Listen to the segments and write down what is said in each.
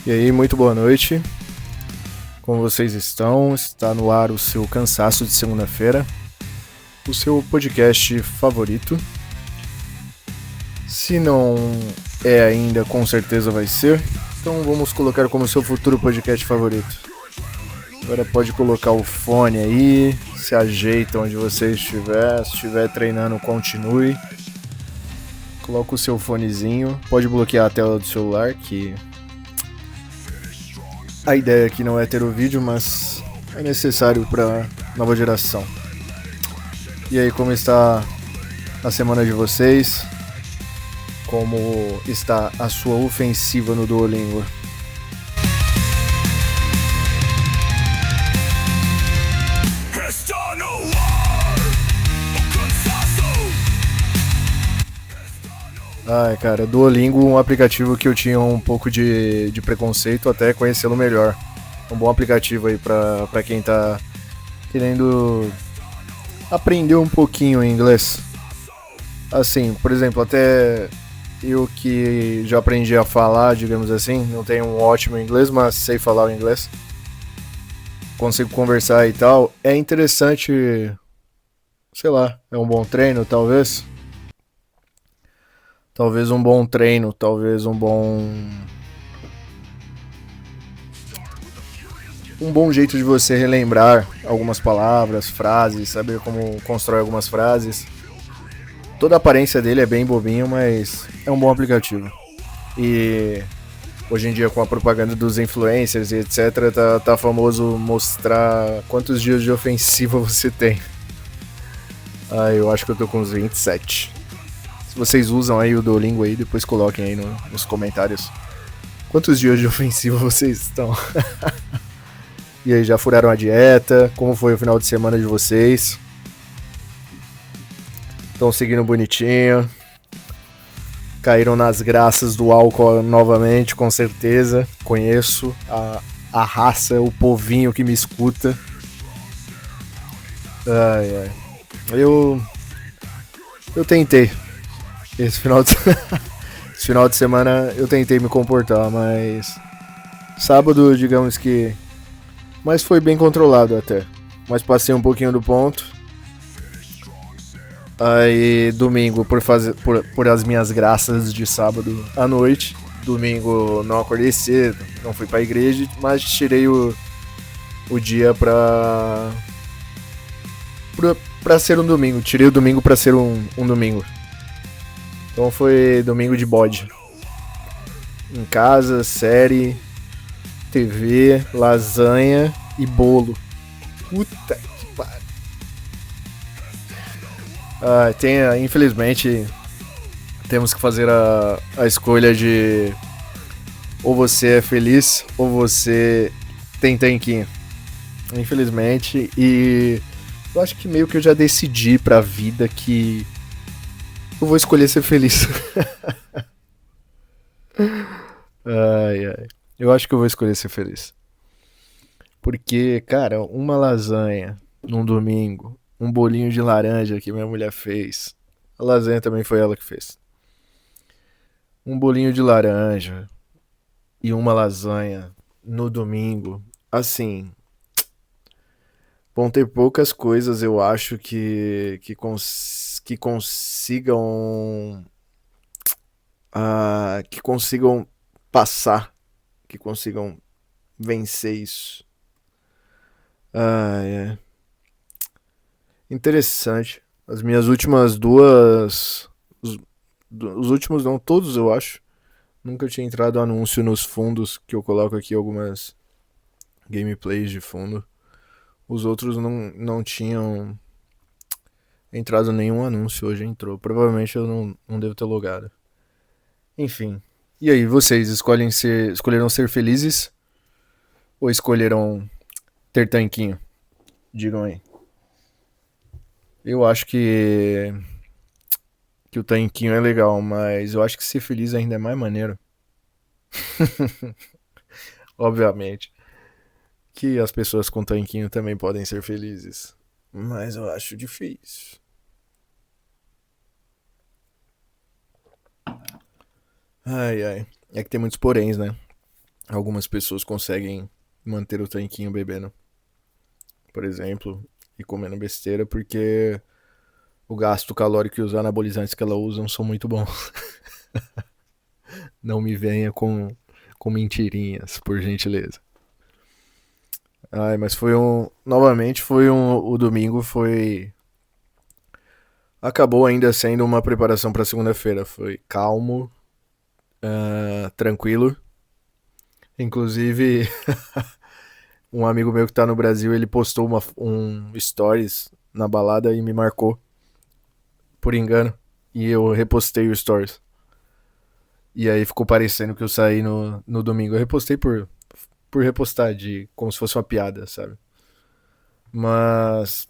E aí, muito boa noite. Como vocês estão? Está no ar o seu Cansaço de Segunda-feira, o seu podcast favorito. Se não é ainda, com certeza vai ser. Então vamos colocar como seu futuro podcast favorito. Agora pode colocar o fone aí, se ajeita onde você estiver. Se estiver treinando, continue. Coloca o seu fonezinho. Pode bloquear a tela do celular, que a ideia aqui não é ter o vídeo, mas é necessário para nova geração. E aí, como está a semana de vocês? Como está a sua ofensiva no Duolingo? Ai, cara, Duolingo, um aplicativo que eu tinha um pouco de preconceito até conhecê-lo melhor. Um bom aplicativo aí pra quem tá querendo aprender um pouquinho em inglês. Assim, por exemplo, até eu que já aprendi a falar, digamos assim, não tenho um ótimo inglês, mas sei falar o inglês. Consigo conversar e tal. É interessante, sei lá, é um bom treino, talvez. Talvez um bom treino, talvez um bom jeito de você relembrar algumas palavras, frases, saber como constrói algumas frases. Toda a aparência dele é bem bobinho, mas é um bom aplicativo. E hoje em dia, com a propaganda dos influencers e etc, tá famoso mostrar quantos dias de ofensiva você tem. Eu acho que eu tô com uns 27. Se vocês usam aí o Duolingo aí, depois coloquem aí nos comentários quantos dias de ofensiva vocês estão. E aí, já furaram a dieta? Como foi o final de semana de vocês? Estão seguindo bonitinho? Caíram nas graças do álcool novamente, com certeza. Conheço a raça, o povinho que me escuta. Ai. Eu tentei. Esse final de semana eu tentei me comportar, mas sábado, digamos que... Mas foi bem controlado até. Mas passei um pouquinho do ponto. Aí domingo, por as minhas graças de sábado à noite. Domingo não acordei cedo, não fui pra igreja, mas tirei o dia pra ser um domingo. Tirei o domingo pra ser um domingo. Então foi domingo de bode. Em casa, série, TV, lasanha e bolo. Puta que pariu. Infelizmente, temos que fazer a escolha de ou você é feliz ou você tem tanquinho. Infelizmente, e eu acho que meio que eu já decidi pra vida que eu vou escolher ser feliz. Eu acho que eu vou escolher ser feliz. Porque, cara, uma lasanha num domingo, um bolinho de laranja que minha mulher fez. A lasanha também foi ela que fez. Um bolinho de laranja e uma lasanha no domingo. Assim, vão ter poucas coisas, eu acho, que consigam... que consigam passar, que consigam vencer isso. É interessante. As minhas últimas duas... Os últimos não, todos eu acho. Nunca tinha entrado anúncio nos fundos, que eu coloco aqui algumas gameplays de fundo. Os outros não tinham entrado nenhum anúncio, hoje entrou. Provavelmente eu não devo ter logado. Enfim. E aí, vocês escolheram ser felizes? Ou escolheram ter tanquinho? Digam aí. Eu acho que o tanquinho é legal, mas eu acho que ser feliz ainda é mais maneiro. Obviamente que as pessoas com tanquinho também podem ser felizes, mas eu acho difícil. Ai. É que tem muitos poréns, né? Algumas pessoas conseguem manter o tanquinho bebendo, por exemplo, e comendo besteira, porque o gasto calórico e os anabolizantes que ela usa são muito bons. Não me venha com mentirinhas, por gentileza. Ai, mas foi um. Novamente, foi um. O domingo foi. Acabou ainda sendo uma preparação para segunda-feira. Foi calmo, tranquilo. Inclusive, um amigo meu que tá no Brasil, ele postou um stories na balada e me marcou, por engano. E eu repostei o stories. E aí ficou parecendo que eu saí no domingo. Eu repostei por repostar, como se fosse uma piada, sabe? Mas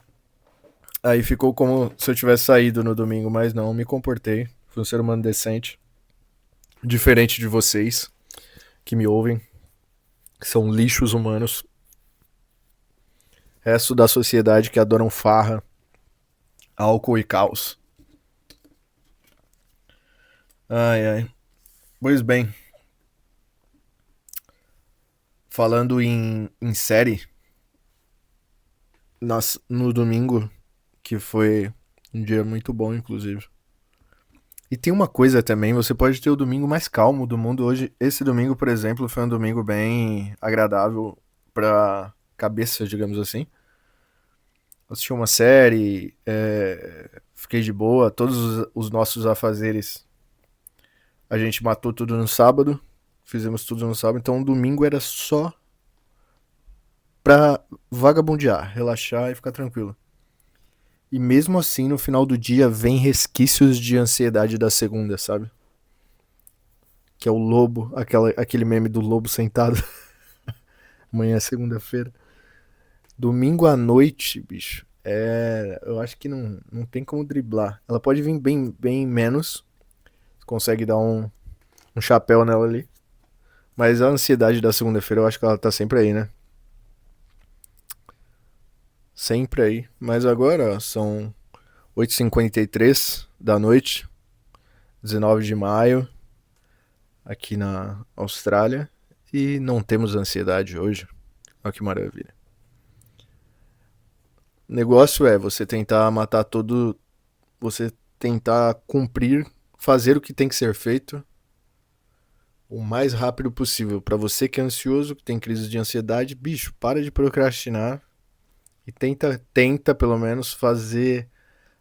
aí ficou como se eu tivesse saído no domingo, mas não, me comportei. Fui um ser humano decente. Diferente de vocês que me ouvem, que são lixos humanos. Resto da sociedade que adoram farra, álcool e caos. Ai, ai. Pois bem, falando em série, no domingo, que foi um dia muito bom, inclusive. E tem uma coisa também, você pode ter o domingo mais calmo do mundo hoje. Esse domingo, por exemplo, foi um domingo bem agradável pra cabeça, digamos assim. Assisti uma série, fiquei de boa, todos os nossos afazeres a gente matou tudo no sábado, fizemos tudo no sábado, então o domingo era só pra vagabundear, relaxar e ficar tranquilo. E mesmo assim, no final do dia, vem resquícios de ansiedade da segunda, sabe? Que é o lobo, aquele meme do lobo sentado. Amanhã é segunda-feira. Domingo à noite, bicho. Eu acho que não tem como driblar. Ela pode vir bem menos. Consegue dar um chapéu nela ali. Mas a ansiedade da segunda-feira, eu acho que ela tá sempre aí, né? Sempre aí. Mas agora, ó, são 8h53 da noite, 19 de maio, aqui na Austrália. E não temos ansiedade hoje. Olha que maravilha. O negócio é você tentar matar todo. Você tentar cumprir, fazer o que tem que ser feito o mais rápido possível. Pra você que é ansioso, que tem crise de ansiedade, bicho, para de procrastinar e tenta pelo menos fazer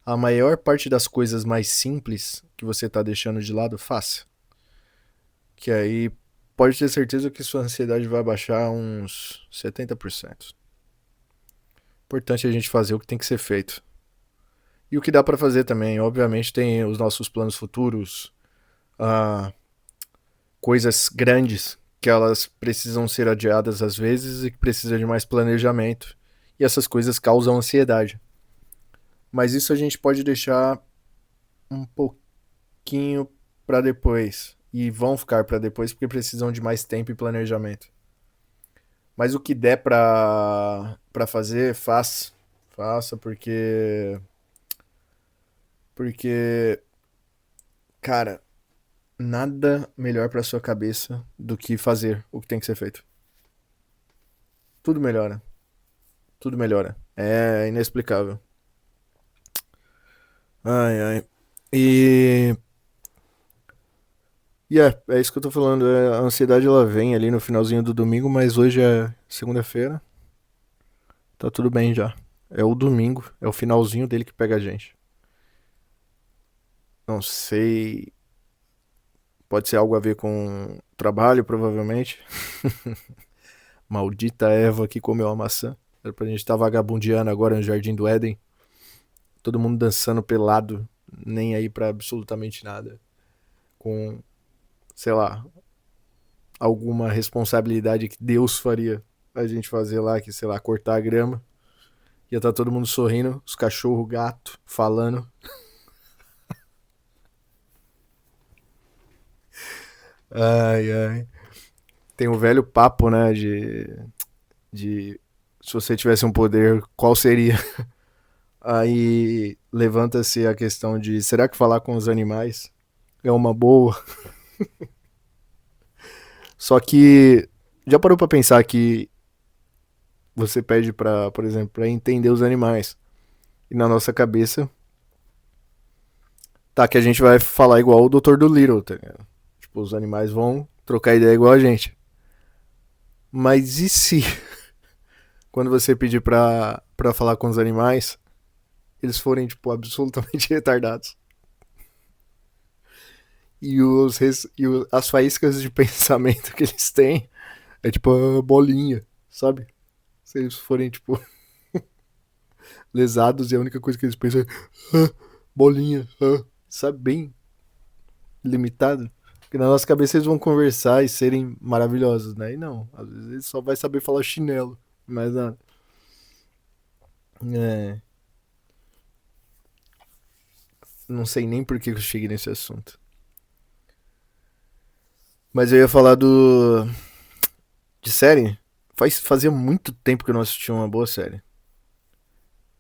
a maior parte das coisas mais simples que você tá deixando de lado, faça. Que aí pode ter certeza que sua ansiedade vai baixar uns 70%. Importante a gente fazer o que tem que ser feito. E o que dá pra fazer também, obviamente, tem os nossos planos futuros, ah, coisas grandes que elas precisam ser adiadas às vezes e que precisa de mais planejamento. E essas coisas causam ansiedade. Mas isso a gente pode deixar um pouquinho para depois. E vão ficar para depois porque precisam de mais tempo e planejamento. Mas o que der para fazer, faça. Faça porque cara, nada melhor para sua cabeça do que fazer o que tem que ser feito. Tudo melhora, tudo melhora. É inexplicável. Ai ai. E é isso que eu tô falando. A ansiedade ela vem ali no finalzinho do domingo, mas hoje é segunda-feira. Tá tudo bem já. É o domingo, é o finalzinho dele que pega a gente. Não sei. Pode ser algo a ver com trabalho, provavelmente. Maldita Eva que comeu a maçã. Era pra gente estar vagabundeando agora no Jardim do Éden. Todo mundo dançando pelado, nem aí pra absolutamente nada. Com, sei lá, alguma responsabilidade que Deus faria a gente fazer lá, que sei lá, cortar a grama. Ia estar todo mundo sorrindo, os cachorros, gato, falando. Ai, ai. Tem o velho papo, né, de se você tivesse um poder, qual seria? Aí levanta-se a questão de será que falar com os animais é uma boa? Só que Já parou pra pensar que você pede pra, por exemplo, pra entender os animais. E na nossa cabeça, tá, que a gente vai falar igual o Dr. Dolittle, tá ligado? Tipo, os animais vão trocar ideia igual a gente. Mas e se, quando você pedir pra falar com os animais, eles forem, tipo, absolutamente retardados? As faíscas de pensamento que eles têm é tipo a bolinha, sabe? Se eles forem, tipo, lesados e a única coisa que eles pensam é bolinha, sabe? Bem limitado. Porque na nossa cabeça eles vão conversar e serem maravilhosos, né? E não, às vezes eles só vai saber falar chinelo, mas nada. É, não sei nem por que eu cheguei nesse assunto. Mas eu ia falar de série. Fazia muito tempo que eu não assistia uma boa série.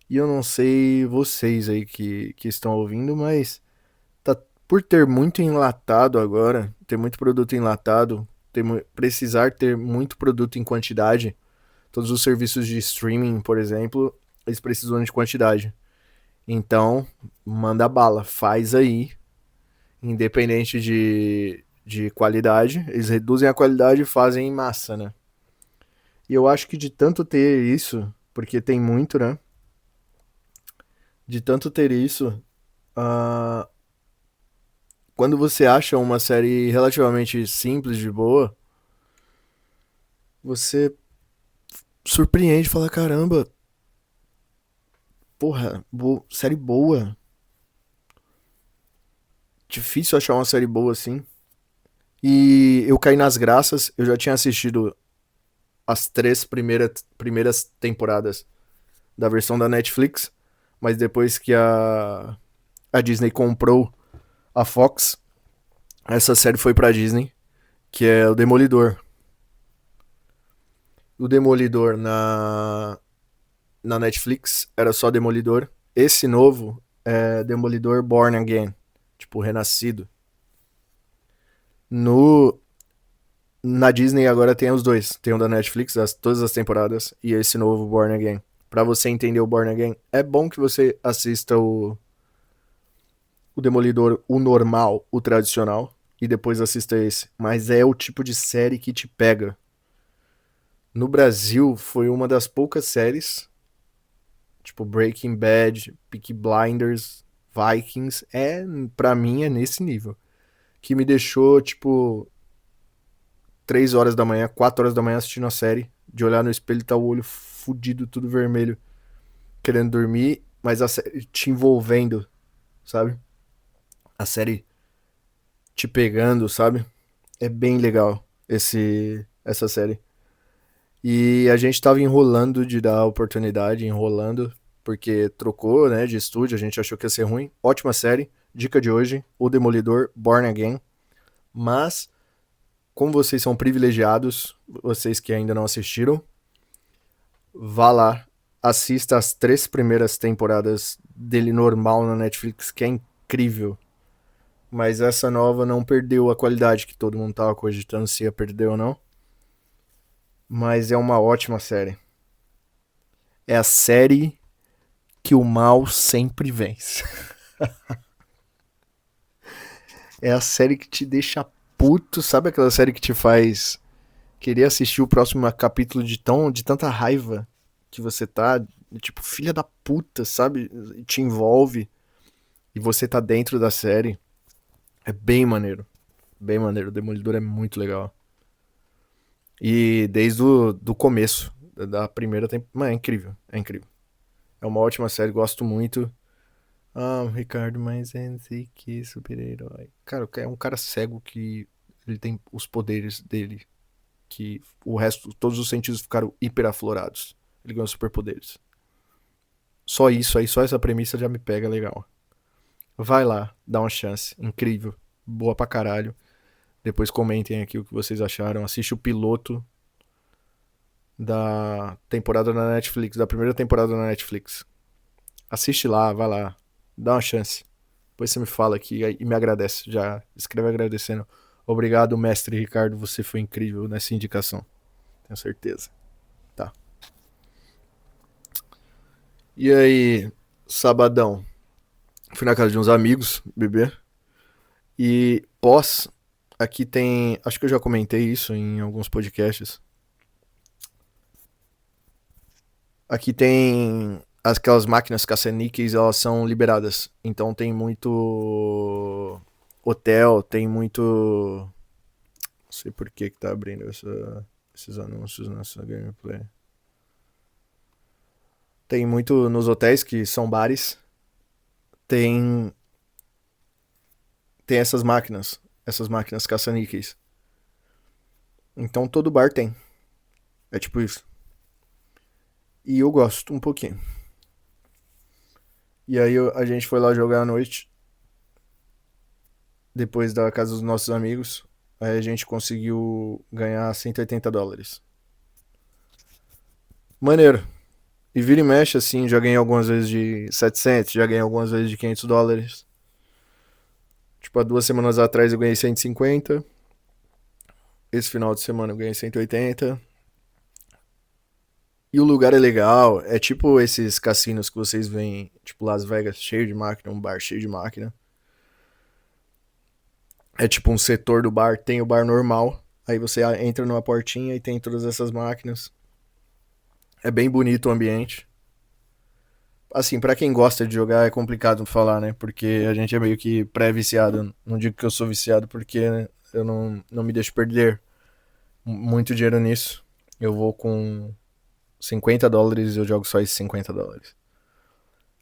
E eu não sei vocês aí que estão ouvindo, mas tá por ter muito enlatado agora, ter muito produto enlatado, precisar ter muito produto em quantidade. Todos os serviços de streaming, por exemplo, eles precisam de quantidade. Então, manda bala, faz aí, independente de qualidade. Eles reduzem a qualidade e fazem em massa, né? E eu acho que de tanto ter isso, porque tem muito, né? De tanto ter isso, uh, quando você acha uma série relativamente simples, de boa, você surpreende e fala: caramba, porra, série boa. Difícil achar uma série boa assim. E eu caí nas graças, eu já tinha assistido as três primeiras temporadas da versão da Netflix, mas depois que a Disney comprou a Fox, essa série foi pra Disney, que é o Demolidor. O Demolidor na Netflix era só Demolidor. Esse novo é Demolidor Born Again, tipo, renascido. No, na Disney agora tem os dois. Tem o da Netflix, todas as temporadas, e esse novo Born Again. Pra você entender o Born Again, é bom que você assista o Demolidor, o normal, o tradicional, e depois assista esse. Mas é o tipo de série que te pega. No Brasil, foi uma das poucas séries, tipo Breaking Bad, Peaky Blinders, Vikings, pra mim é nesse nível. Que me deixou, tipo, 3 horas da manhã, 4 horas da manhã assistindo a série, de olhar no espelho e tá o olho fudido, tudo vermelho, querendo dormir, mas a série te envolvendo, sabe? A série te pegando, sabe? É bem legal essa série. E a gente tava enrolando de dar oportunidade, enrolando, porque trocou, né, de estúdio, a gente achou que ia ser ruim. Ótima série, dica de hoje, O Demolidor, Born Again. Mas, como vocês são privilegiados, vocês que ainda não assistiram, vá lá, assista as 3 primeiras temporadas dele normal na Netflix, que é incrível. Mas essa nova não perdeu a qualidade que todo mundo tava cogitando se ia perder ou não. Mas é uma ótima série. É a série que o mal sempre vence. É a série que te deixa puto, sabe aquela série que te faz querer assistir o próximo capítulo de tanta raiva que você tá, tipo, filha da puta, sabe? E te envolve e você tá dentro da série. É bem maneiro. Bem maneiro. O Demolidor é muito legal. E desde o do começo, da primeira temporada. É incrível. É incrível. É uma ótima série, gosto muito. Ah, Ricardo, mas é não sei que super-herói. Cara, é um cara cego que ele tem os poderes dele. Que o resto, todos os sentidos ficaram hiper aflorados. Ele ganhou superpoderes. Só isso aí, só essa premissa já me pega legal. Vai lá, dá uma chance. Incrível. Boa pra caralho. Depois comentem aqui o que vocês acharam. Assiste o piloto da temporada na Netflix, da primeira temporada na Netflix. Assiste lá, vai lá. Dá uma chance. Depois você me fala aqui e me agradece. Já escreve agradecendo. Obrigado, mestre Ricardo. Você foi incrível nessa indicação. tenho certeza. Tá. E aí, sabadão, fui na casa de uns amigos beber. E pós, aqui tem. Acho que eu já comentei isso em alguns podcasts. Aqui tem aquelas máquinas caça-níqueis, elas são liberadas. Então tem muito hotel, tem muito. Não sei por que tá abrindo esses anúncios nessa gameplay. Tem muito nos hotéis que são bares. Tem. Tem essas máquinas caça-níqueis. Então todo bar tem. É tipo isso. E eu gosto um pouquinho. E aí a gente foi lá jogar à noite, depois da casa dos nossos amigos. Aí a gente conseguiu ganhar US$ 180. Maneiro. E vira e mexe, assim, já ganhei algumas vezes de 700, já ganhei algumas vezes de US$ 500. Tipo, há 2 semanas atrás eu ganhei 150. Esse final de semana eu ganhei 180. E o lugar é legal. É tipo esses cassinos que vocês veem, tipo Las Vegas, cheio de máquina, um bar cheio de máquina. É tipo um setor do bar, tem o bar normal. Aí você entra numa portinha e tem todas essas máquinas. É bem bonito o ambiente. Assim, pra quem gosta de jogar é complicado falar, né? Porque a gente é meio que pré-viciado. Não digo que eu sou viciado porque né, eu não me deixo perder muito dinheiro nisso. Eu vou com US$ 50 e eu jogo só esses US$ 50.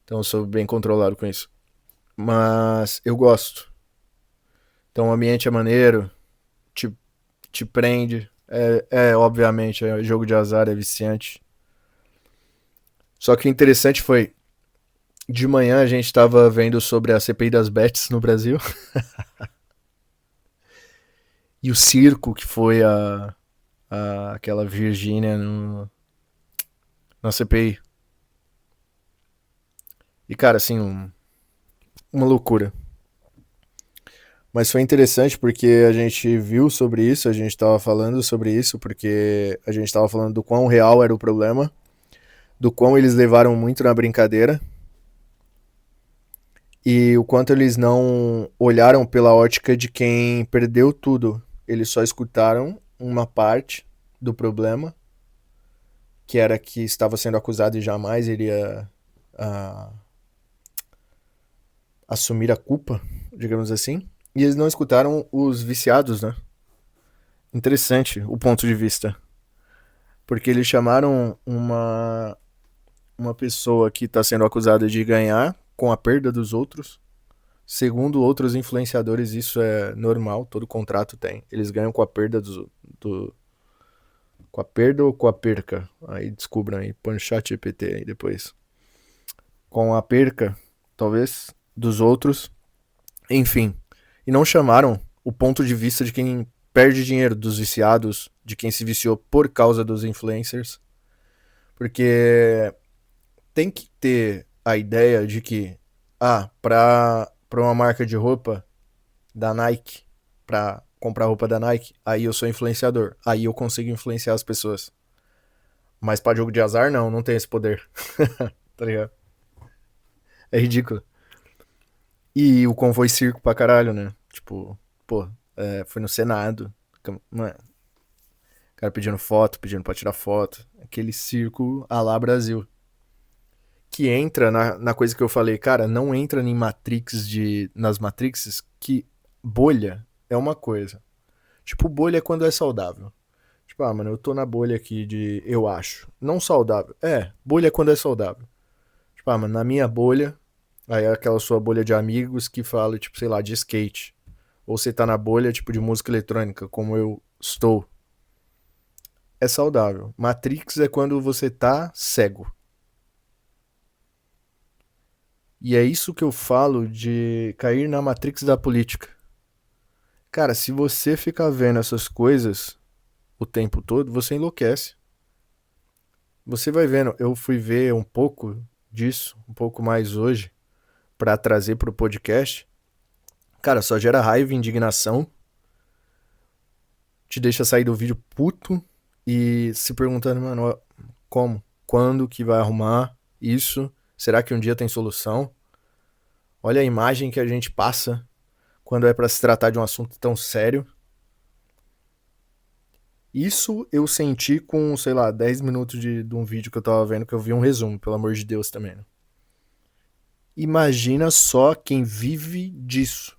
Então eu sou bem controlado com isso. Mas eu gosto. Então o ambiente é maneiro, te, te prende. Obviamente, jogo de azar, é viciante. Só que o interessante foi, de manhã a gente tava vendo sobre a CPI das bets no Brasil. E o circo que foi aquela Virgínia na CPI. E cara, assim, uma loucura. Mas foi interessante porque a gente viu sobre isso, a gente tava falando sobre isso, porque a gente tava falando do quão real era o problema, do quão eles levaram muito na brincadeira e o quanto eles não olharam pela ótica de quem perdeu tudo. Eles só escutaram uma parte do problema, que era que estava sendo acusado e jamais iria ah, assumir a culpa, digamos assim. E eles não escutaram os viciados, né? Interessante o ponto de vista. Porque eles chamaram uma pessoa que está sendo acusada de ganhar com a perda dos outros. Segundo outros influenciadores, isso é normal, todo contrato tem. Eles ganham com a perda com a perda ou com a perca? Aí descubram aí, põe no chat GPT aí depois. Com a perca, talvez, dos outros. Enfim. E não chamaram o ponto de vista de quem perde dinheiro, dos viciados, de quem se viciou por causa dos influencers. Porque tem que ter a ideia de que, pra uma marca de roupa da Nike, pra comprar roupa da Nike, aí eu sou influenciador. Aí eu consigo influenciar as pessoas. Mas pra jogo de azar, não tem esse poder. Tá ligado? É ridículo. E o convoi circo pra caralho, né? Tipo, pô, foi no Senado. Mano, cara pedindo foto, pedindo pra tirar foto. Aquele circo à la Brasil. Que entra na coisa que eu falei, cara, não entra em nas Matrixes que bolha é uma coisa. Tipo, bolha é quando é saudável. Tipo, mano, eu tô na bolha aqui de eu acho. Não saudável. Bolha é quando é saudável. Tipo, mano, na minha bolha, aí é aquela sua bolha de amigos que fala, tipo, sei lá, de skate. Ou você tá na bolha, tipo, de música eletrônica, como eu estou. É saudável. Matrix é quando você tá cego. E é isso que eu falo de cair na Matrix da política. Cara, se você ficar vendo essas coisas o tempo todo, você enlouquece. Você vai vendo, eu fui ver um pouco disso, um pouco mais hoje, pra trazer pro podcast. Cara, só gera raiva, indignação, te deixa sair do vídeo puto e se perguntando, mano, ó, como? Quando que vai arrumar isso? Será que um dia tem solução? Olha a imagem que a gente passa quando é pra se tratar de um assunto tão sério. Isso eu senti com, sei lá, 10 minutos de um vídeo que eu tava vendo, que eu vi um resumo, pelo amor de Deus também, né? Imagina só quem vive disso.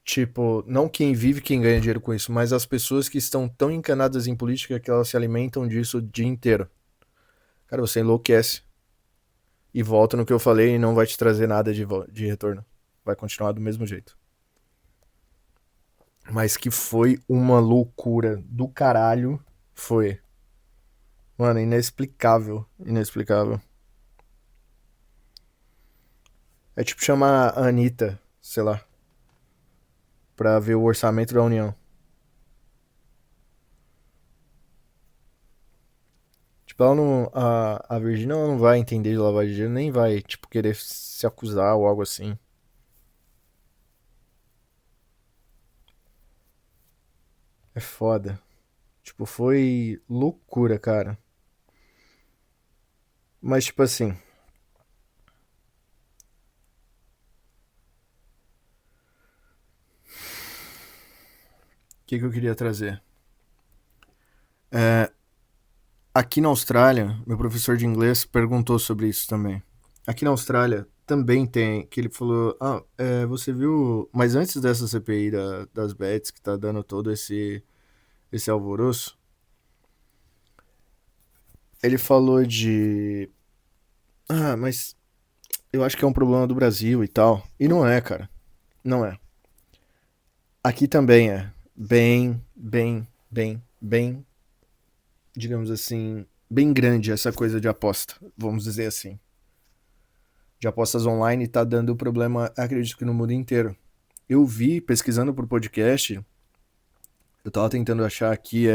Tipo, não quem vive, quem ganha dinheiro com isso, mas as pessoas que estão tão encanadas em política que elas se alimentam disso o dia inteiro. Cara, você enlouquece. E volta no que eu falei e não vai te trazer nada de retorno. Vai continuar do mesmo jeito. Mas que foi uma loucura do caralho. Foi. Mano, inexplicável. Inexplicável. É tipo chamar a Anitta, sei lá, pra ver o orçamento da União. Tipo, ela não. A Virgínia ela não vai entender de lavagem de dinheiro, nem vai, tipo, querer se acusar ou algo assim. É foda. Tipo, foi loucura, cara. Mas, tipo assim, o que eu queria trazer? É, aqui na Austrália, meu professor de inglês perguntou sobre isso também. Aqui na Austrália também tem, que ele falou, você viu, mas antes dessa CPI das bets que tá dando todo esse alvoroço, ele falou de, mas eu acho que é um problema do Brasil e tal. E não é, cara. Não é. Aqui também é bem, digamos assim, bem grande essa coisa de aposta, vamos dizer assim. De apostas online tá dando problema, acredito que no mundo inteiro. Eu vi, pesquisando por podcast, eu tava tentando achar aqui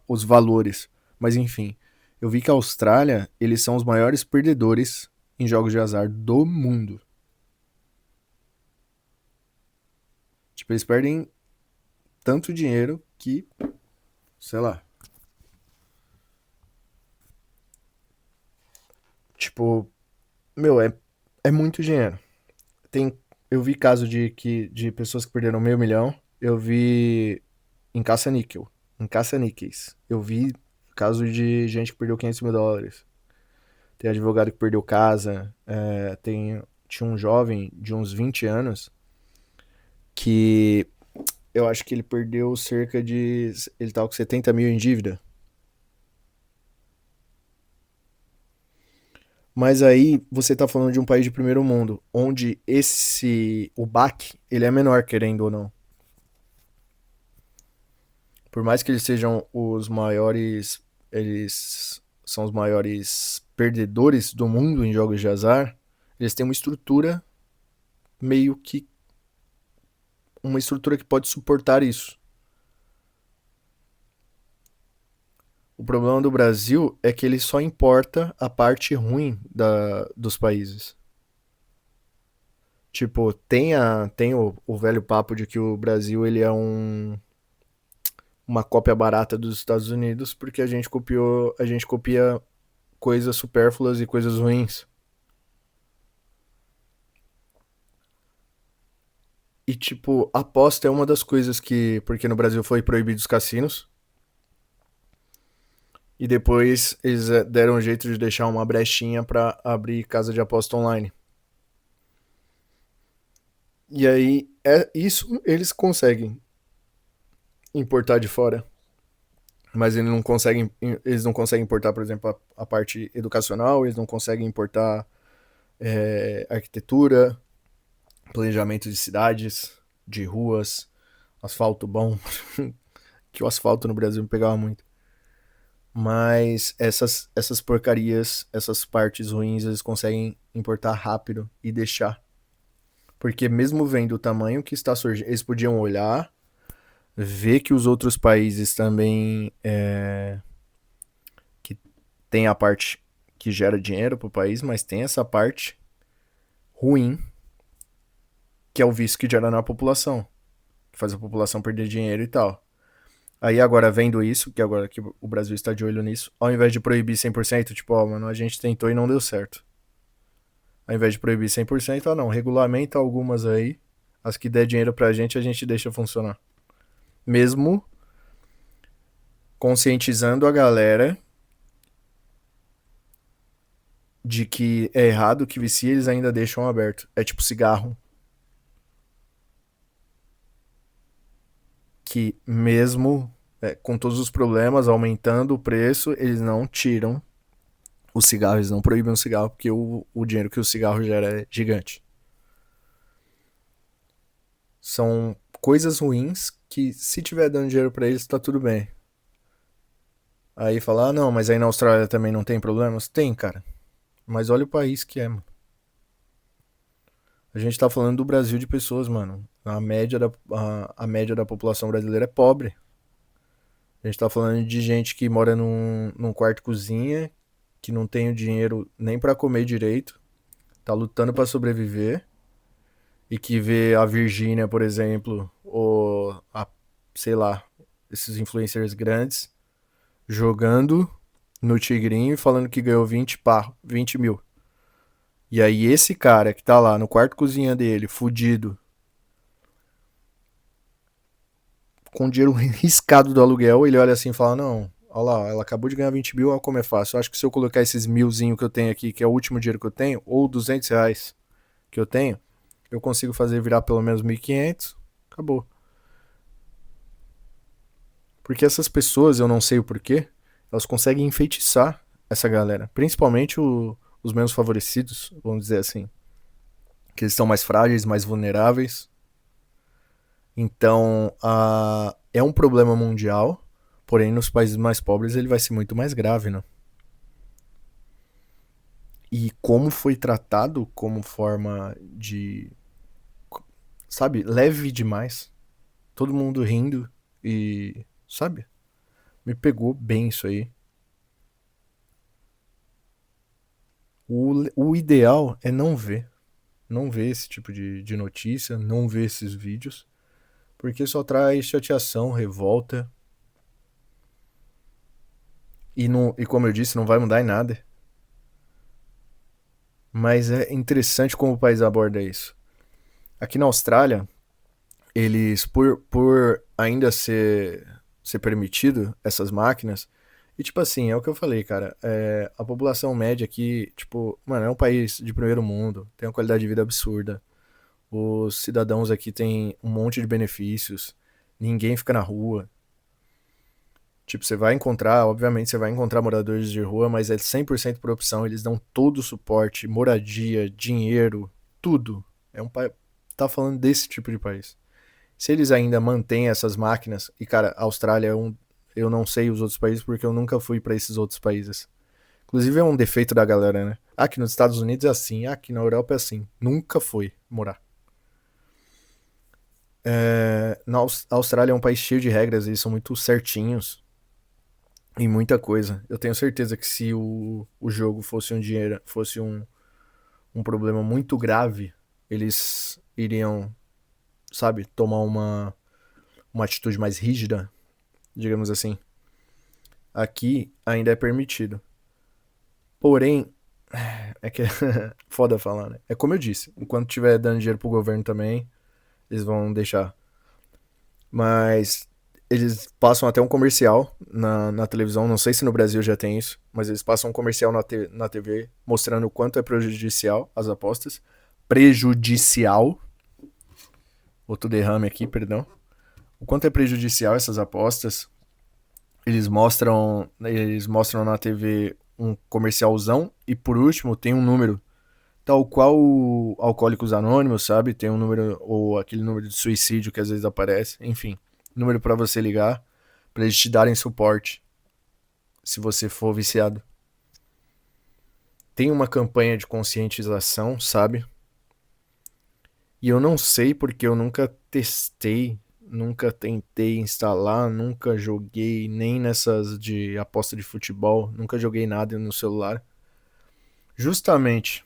os valores, mas enfim, eu vi que a Austrália, eles são os maiores perdedores em jogos de azar do mundo. Tipo, eles perdem tanto dinheiro que, sei lá, tipo, meu, é muito dinheiro. Tem, eu vi caso de pessoas que perderam meio milhão. Eu vi em caça-níquel. Em caça-níqueis. Eu vi caso de gente que perdeu US$ 500 mil. Tem advogado que perdeu casa. Tinha um jovem de uns 20 anos que eu acho que ele perdeu cerca de. Ele tava com 70 mil em dívida. Mas aí você tá falando de um país de primeiro mundo, onde o baque, ele é menor, querendo ou não. Por mais que eles sejam os maiores, eles são os maiores perdedores do mundo em jogos de azar, eles têm meio que uma estrutura que pode suportar isso. O problema do Brasil é que ele só importa a parte ruim dos países. Tipo, tem o velho papo de que o Brasil ele é uma cópia barata dos Estados Unidos porque a gente copia coisas supérfluas e coisas ruins. E, tipo, aposta é uma das coisas que. Porque no Brasil foi proibido os cassinos. E depois eles deram um jeito de deixar uma brechinha pra abrir casa de aposta online. E aí, isso eles conseguem importar de fora. Mas eles não conseguem importar, por exemplo, a parte educacional, eles não conseguem importar arquitetura, planejamento de cidades, de ruas, asfalto bom. Que o asfalto no Brasil me pegava muito. Mas essas porcarias, essas partes ruins, eles conseguem importar rápido e deixar. Porque mesmo vendo o tamanho que está surgindo, eles podiam olhar, ver que os outros países também que tem a parte que gera dinheiro para o país, mas tem essa parte ruim, que é o vício que gera na população, que faz a população perder dinheiro e tal. Aí agora vendo isso, que agora que o Brasil está de olho nisso, ao invés de proibir 100%, tipo, ó, mano, a gente tentou e não deu certo. Ao invés de proibir 100%, não, regulamenta algumas aí, as que der dinheiro pra gente, a gente deixa funcionar. Mesmo conscientizando a galera de que é errado, que vicia, eles ainda deixam aberto. É tipo cigarro, que mesmo com todos os problemas, aumentando o preço, eles não tiram o cigarro, eles não proíbem o cigarro, porque o dinheiro que o cigarro gera é gigante. São coisas ruins que, se tiver dando dinheiro pra eles, tá tudo bem. Aí falar, ah, não, mas aí na Austrália também não tem problemas? Tem, cara. Mas olha o país que é, mano. A gente tá falando do Brasil de pessoas, mano. A média da população brasileira é pobre. A gente tá falando de gente que mora num quarto cozinha, que não tem o dinheiro nem pra comer direito, tá lutando pra sobreviver, e que vê a Virgínia, por exemplo, ou sei lá, esses influencers grandes, jogando no Tigrinho e falando que ganhou 20 mil. E aí esse cara que tá lá no quarto cozinha dele, fudido, com dinheiro riscado do aluguel, ele olha assim e fala, não, olha lá, ela acabou de ganhar 20 mil, olha como é fácil. Eu acho que se eu colocar esses milzinho que eu tenho aqui, que é o último dinheiro que eu tenho, ou R$ 200 que eu tenho, eu consigo fazer virar pelo menos 1.500, acabou. Porque essas pessoas, eu não sei o porquê, elas conseguem enfeitiçar essa galera. Principalmente os menos favorecidos, vamos dizer assim. Que eles estão mais frágeis, mais vulneráveis. Então, é um problema mundial. Porém, nos países mais pobres ele vai ser muito mais grave, né? E como foi tratado como forma de, sabe, leve demais. Todo mundo rindo e, sabe, me pegou bem isso aí. O ideal é não ver. Não ver esse tipo de notícia, não ver esses vídeos, porque só traz chateação, revolta e como eu disse, não vai mudar em nada. Mas é interessante como o país aborda isso. Aqui na Austrália, eles, por ainda ser permitido essas máquinas, e tipo assim, é o que eu falei, cara, a população média aqui, tipo, mano, é um país de primeiro mundo, tem uma qualidade de vida absurda. Os cidadãos aqui têm um monte de benefícios. Ninguém fica na rua. Tipo, você vai encontrar, obviamente, você vai encontrar moradores de rua, mas é 100% por opção. Eles dão todo o suporte, moradia, dinheiro, tudo. Tá falando desse tipo de país. Se eles ainda mantêm essas máquinas, e cara, a Austrália é um. Eu não sei os outros países porque eu nunca fui pra esses outros países. Inclusive é um defeito da galera, né? Aqui nos Estados Unidos é assim, aqui na Europa é assim. Nunca foi morar. A Austrália é um país cheio de regras, eles são muito certinhos em muita coisa. Eu tenho certeza que se o jogo fosse um dinheiro, fosse um problema muito grave, eles iriam, sabe, tomar uma atitude mais rígida, digamos assim. Aqui ainda é permitido. Porém, é que é foda falar, né? É como eu disse, enquanto tiver dando dinheiro pro governo também, eles vão deixar. Mas eles passam até um comercial na televisão, não sei se no Brasil já tem isso, mas eles passam um comercial na TV mostrando o quanto é prejudicial as apostas. Prejudicial. Outro derrame aqui, perdão. O quanto é prejudicial essas apostas. Eles mostram na TV um comercialzão e por último tem um número. Tal qual o Alcoólicos Anônimos, sabe? Tem um número, ou aquele número de suicídio que às vezes aparece. Enfim, número pra você ligar, pra eles te darem suporte, se você for viciado. Tem uma campanha de conscientização, sabe? E eu não sei porque eu nunca testei, nunca tentei instalar, nunca joguei nem nessas de aposta de futebol, nunca joguei nada no celular. Justamente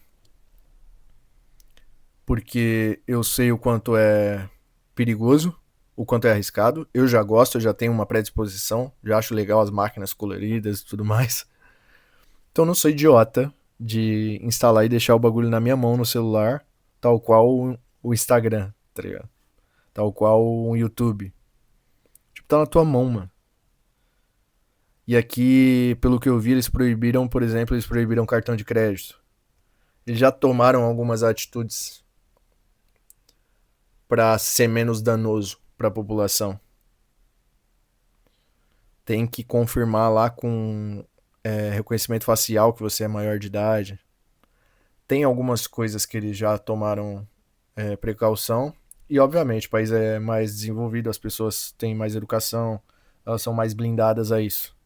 porque eu sei o quanto é perigoso, o quanto é arriscado. Eu já gosto, eu já tenho uma predisposição, já acho legal as máquinas coloridas e tudo mais. Então não sou idiota de instalar e deixar o bagulho na minha mão no celular, tal qual o Instagram, tá ligado? Tal qual o YouTube. Tipo, tá na tua mão, mano. E aqui, pelo que eu vi, eles proibiram, por exemplo, eles proibiram cartão de crédito. Eles já tomaram algumas atitudes para ser menos danoso para a população. Tem que confirmar lá com reconhecimento facial que você é maior de idade. Tem algumas coisas que eles já tomaram precaução. E, obviamente, o país é mais desenvolvido, as pessoas têm mais educação, elas são mais blindadas a isso.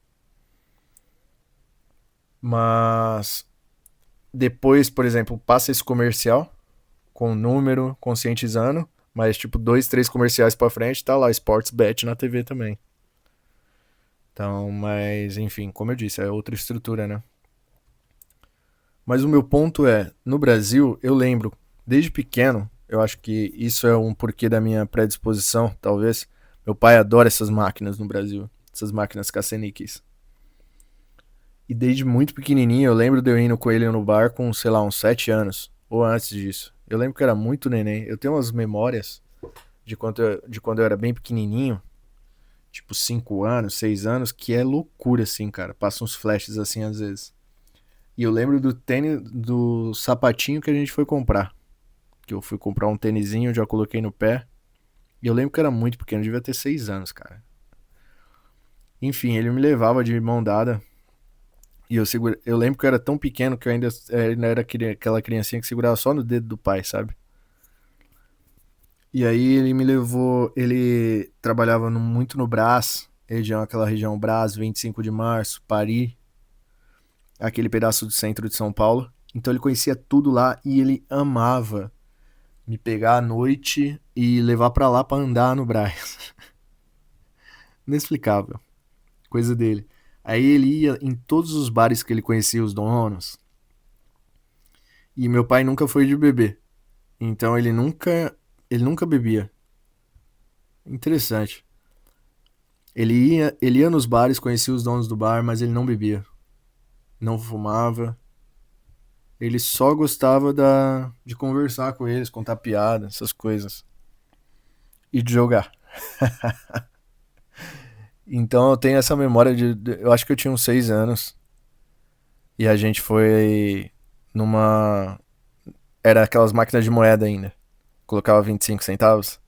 Mas depois, por exemplo, passa esse comercial com o número, conscientizando, mas tipo 2, 3 comerciais pra frente, tá lá Sportsbet na TV também. Então, mas enfim, como eu disse, é outra estrutura, né? Mas o meu ponto é, no Brasil, eu lembro, desde pequeno, eu acho que isso é um porquê da minha predisposição, talvez. Meu pai adora essas máquinas no Brasil, essas máquinas caça-níqueis. E desde muito pequenininho, eu lembro de eu indo com ele no bar com, sei lá, uns 7 anos, ou antes disso. Eu lembro que eu era muito neném. Eu tenho umas memórias de quando eu era bem pequenininho, tipo 5 anos, 6 anos, que é loucura, assim, cara. Passa uns flashes assim às vezes. E eu lembro do tênis, do sapatinho que a gente foi comprar. Que eu fui comprar um tênisinho, já coloquei no pé. E eu lembro que eu era muito pequeno, eu devia ter 6 anos, cara. Enfim, ele me levava de mão dada. E eu lembro que eu era tão pequeno que eu ainda era aquela criancinha que segurava só no dedo do pai, sabe? E aí ele me levou, ele trabalhava muito no Brás, aquela região Brás, 25 de Março, Paris, aquele pedaço do centro de São Paulo. Então ele conhecia tudo lá e ele amava me pegar à noite e levar pra lá pra andar no Brás. Inexplicável, coisa dele. Aí ele ia em todos os bares que ele conhecia os donos. E meu pai nunca foi de beber. Então ele nunca bebia. Interessante. Ele ia nos bares, conhecia os donos do bar, mas ele não bebia. Não fumava. Ele só gostava de conversar com eles, contar piada, essas coisas. E de jogar. Então eu tenho essa memória eu acho que eu tinha uns 6 anos. E a gente foi numa. Era aquelas máquinas de moeda ainda. Colocava 25 centavos.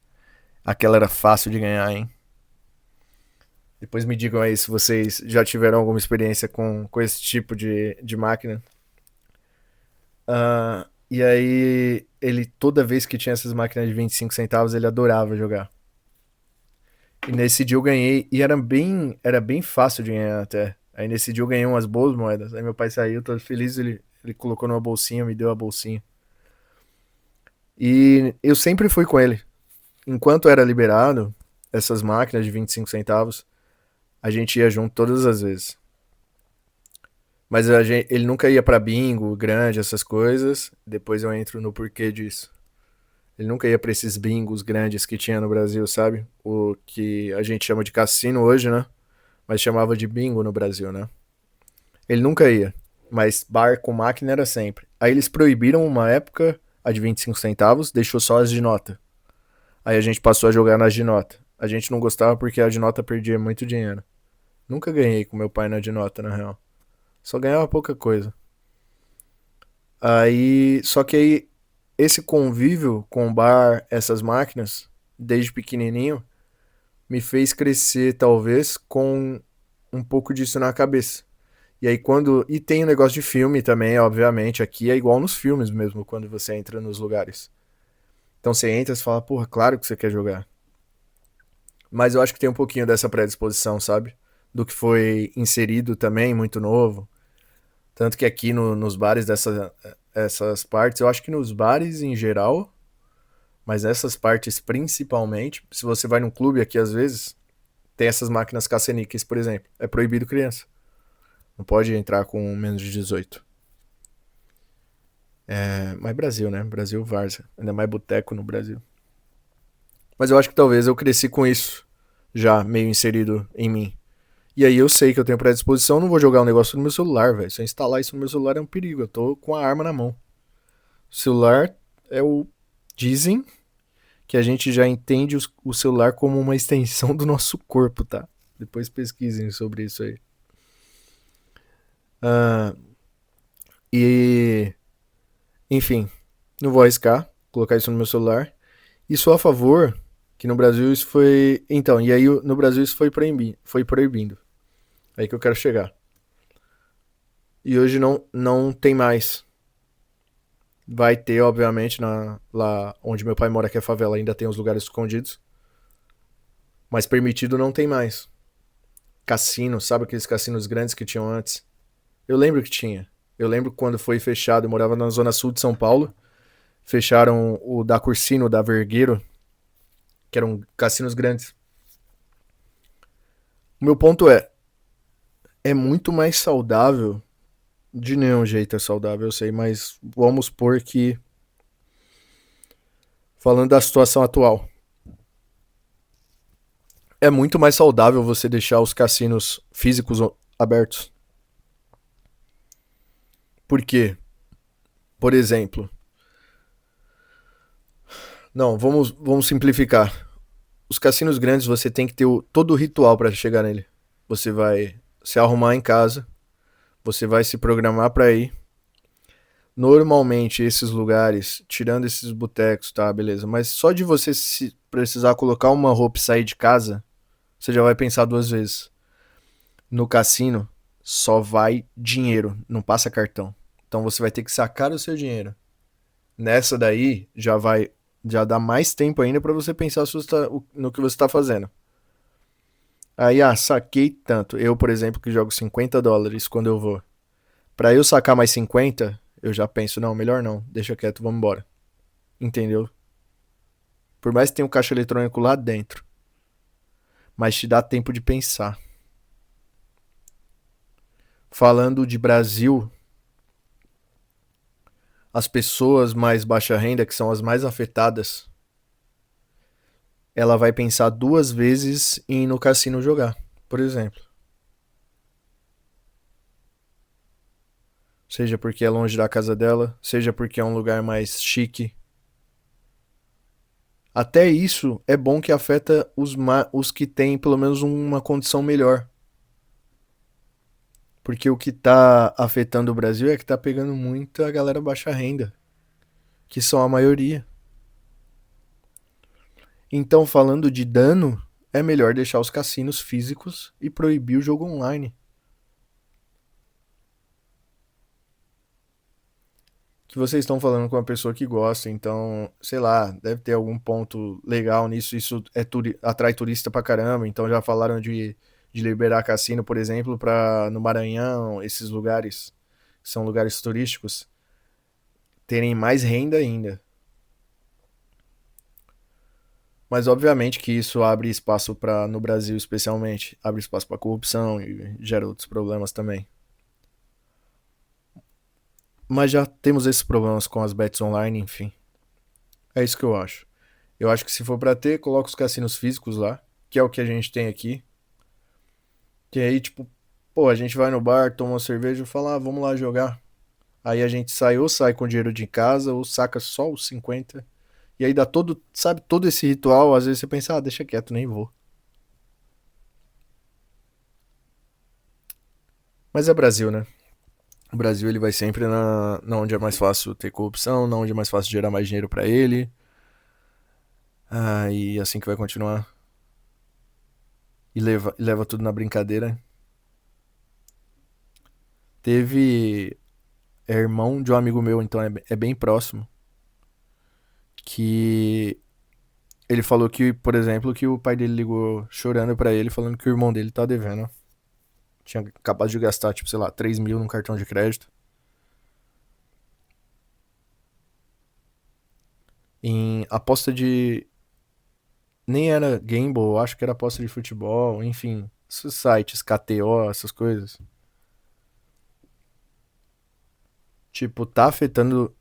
Aquela era fácil de ganhar, hein? Depois me digam aí se vocês já tiveram alguma experiência com esse tipo de máquina. E aí, ele, toda vez que tinha essas máquinas de 25 centavos, ele adorava jogar. E nesse dia eu ganhei, e era bem fácil de ganhar até. Aí nesse dia eu ganhei umas boas moedas. Aí meu pai saiu, todo feliz, ele colocou numa bolsinha, me deu a bolsinha. E eu sempre fui com ele. Enquanto era liberado, essas máquinas de 25 centavos, a gente ia junto todas as vezes. Mas ele nunca ia pra bingo, grande, essas coisas. Depois eu entro no porquê disso. Ele nunca ia pra esses bingos grandes que tinha no Brasil, sabe? O que a gente chama de cassino hoje, né? Mas chamava de bingo no Brasil, né? Ele nunca ia. Mas bar com máquina era sempre. Aí eles proibiram uma época a de 25 centavos, deixou só as de nota. Aí a gente passou a jogar nas de nota. A gente não gostava porque a de nota perdia muito dinheiro. Nunca ganhei com meu pai na de nota, na real. Só ganhava pouca coisa. Só que aí, esse convívio com o bar, essas máquinas, desde pequenininho, me fez crescer, talvez, com um pouco disso na cabeça. E aí quando. E tem o negócio de filme também, obviamente. Aqui é igual nos filmes mesmo, quando você entra nos lugares. Então você entra e fala, porra, claro que você quer jogar. Mas eu acho que tem um pouquinho dessa predisposição, sabe? Do que foi inserido também, muito novo. Tanto que aqui nos bares essas partes, eu acho que nos bares em geral, mas essas partes principalmente, se você vai num clube aqui às vezes, tem essas máquinas caça-níqueis, por exemplo. É proibido criança. Não pode entrar com menos de 18. Mas Brasil, né? Brasil Várzea. Ainda mais boteco no Brasil. Mas eu acho que talvez eu cresci com isso já meio inserido em mim. E aí eu sei que eu tenho predisposição, não vou jogar um negócio no meu celular, velho. Se eu instalar isso no meu celular é um perigo. Eu tô com a arma na mão. O celular é o. Dizem que a gente já entende o celular como uma extensão do nosso corpo, tá? Depois pesquisem sobre isso aí. Ah, e. Enfim, não vou arriscar colocar isso no meu celular. E sou a favor que no Brasil isso foi. Então, e aí no Brasil isso foi proibindo. Aí que eu quero chegar. E hoje não tem mais. Vai ter, obviamente, lá onde meu pai mora, que é favela, ainda tem os lugares escondidos. Mas permitido não tem mais. Cassino, sabe aqueles cassinos grandes que tinham antes? Eu lembro que tinha. Eu lembro quando foi fechado, eu morava na zona sul de São Paulo. Fecharam o da Cursino, da Vergueiro, que eram cassinos grandes. O meu ponto é muito mais saudável. De nenhum jeito é saudável, eu sei, mas vamos supor que, falando da situação atual, é muito mais saudável você deixar os cassinos físicos abertos. Por quê? Por exemplo, não, vamos simplificar. Os cassinos grandes você tem que ter todo o ritual para chegar nele. Você vai se arrumar em casa, você vai se programar para ir. Normalmente esses lugares, tirando esses botecos, tá, beleza, mas só de você se precisar colocar uma roupa e sair de casa, você já vai pensar duas vezes. No cassino só vai dinheiro, não passa cartão. Então você vai ter que sacar o seu dinheiro. Nessa daí já dá mais tempo ainda para você pensar no que você está fazendo. Aí, saquei tanto. Eu, por exemplo, que jogo US$ 50 quando eu vou. Pra eu sacar mais 50, eu já penso, não, melhor não, deixa quieto, vamos embora. Entendeu? Por mais que tenha um caixa eletrônico lá dentro, mas te dá tempo de pensar. Falando de Brasil, as pessoas mais baixa renda, que são as mais afetadas, ela vai pensar duas vezes em ir no cassino jogar, por exemplo. Seja porque é longe da casa dela, seja porque é um lugar mais chique. Até isso é bom que afeta os que têm pelo menos uma condição melhor. Porque o que tá afetando o Brasil é que tá pegando muito a galera baixa renda, que são a maioria. Então, falando de dano, é melhor deixar os cassinos físicos e proibir o jogo online. Que vocês estão falando com uma pessoa que gosta, então, sei lá, deve ter algum ponto legal nisso. Isso atrai turista pra caramba. Então já falaram de liberar cassino, por exemplo, para no Maranhão, esses lugares que são lugares turísticos, terem mais renda ainda. Mas obviamente que isso abre espaço para, no Brasil especialmente, abre espaço para corrupção e gera outros problemas também. Mas já temos esses problemas com as bets online, enfim. É isso que eu acho. Eu acho que se for pra ter, coloca os cassinos físicos lá, que é o que a gente tem aqui. Que aí, tipo, pô, a gente vai no bar, toma uma cerveja e fala, vamos lá jogar. Aí a gente sai com dinheiro de casa, ou saca só os 50. E aí dá todo, sabe, todo esse ritual. Às vezes você pensa, deixa quieto, nem vou. Mas é Brasil, né? O Brasil ele vai sempre na onde é mais fácil ter corrupção, na onde é mais fácil gerar mais dinheiro pra ele. E assim que vai continuar. E leva tudo na brincadeira. Teve irmão de um amigo meu, então é bem próximo. Que ele falou que, por exemplo, que o pai dele ligou chorando pra ele, falando que o irmão dele tá devendo. Tinha acabado de gastar, tipo, sei lá, 3 mil num cartão de crédito. Em aposta de. Nem era Gamble, acho que era aposta de futebol, enfim. Esses sites, KTO, essas coisas. Tipo, tá afetando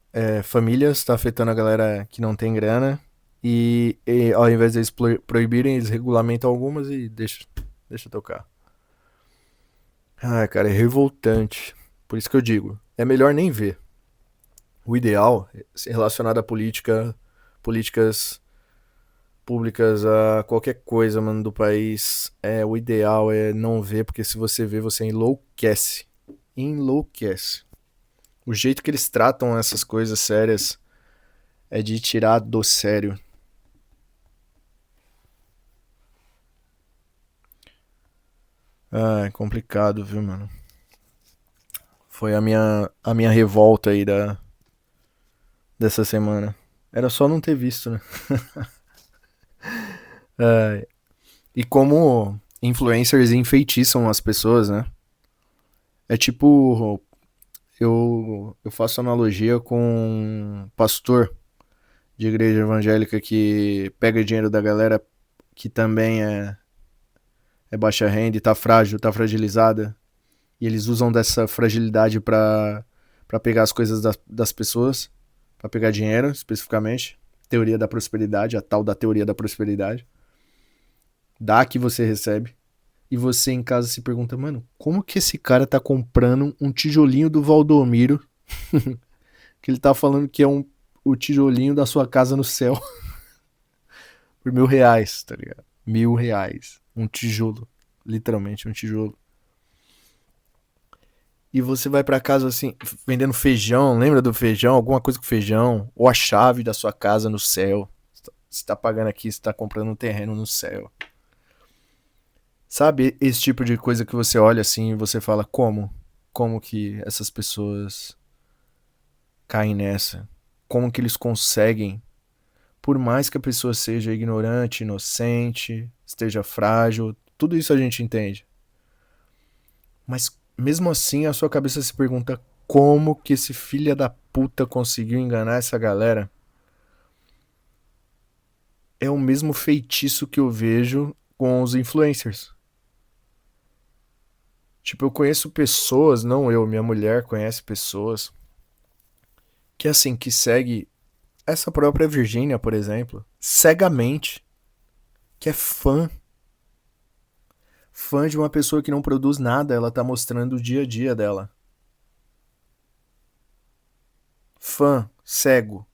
famílias, tá afetando a galera que não tem grana. E ao invés de eles proibirem, eles regulamentam algumas e deixa tocar. Ah, cara, é revoltante. Por isso que eu digo, é melhor nem ver. O ideal, relacionado à políticas públicas, a qualquer coisa, mano, do país, o ideal é não ver, porque se você vê, você enlouquece. Enlouquece. O jeito que eles tratam essas coisas sérias é de tirar do sério. Ah, é complicado, viu, mano? Foi a minha revolta aí dessa semana. Era só não ter visto, né? É, e como influencers enfeitiçam as pessoas, né? É tipo, eu faço analogia com um pastor de igreja evangélica que pega dinheiro da galera que também é baixa renda e tá frágil, tá fragilizada. E eles usam dessa fragilidade pra pegar as coisas das pessoas, pra pegar dinheiro especificamente. Teoria da prosperidade, a tal da teoria da prosperidade. Dá que você recebe. E você em casa se pergunta, mano, como que esse cara tá comprando um tijolinho do Valdomiro? Que ele tá falando que é o tijolinho da sua casa no céu. Por R$ 1.000, tá ligado? R$ 1.000. Um tijolo. Literalmente um tijolo. E você vai pra casa assim, vendendo feijão, lembra do feijão? Alguma coisa com feijão? Ou a chave da sua casa no céu. Você tá pagando aqui, você tá comprando um terreno no céu. Sabe esse tipo de coisa que você olha assim e você fala, como? Como que essas pessoas caem nessa? Como que eles conseguem? Por mais que a pessoa seja ignorante, inocente, esteja frágil, tudo isso a gente entende. Mas mesmo assim a sua cabeça se pergunta como que esse filho da puta conseguiu enganar essa galera. É o mesmo feitiço que eu vejo com os influencers. Tipo, eu conheço pessoas, não eu, minha mulher conhece pessoas que assim, que segue essa própria Virgínia, por exemplo, cegamente, que é fã de uma pessoa que não produz nada, ela tá mostrando o dia a dia dela. Fã, cego.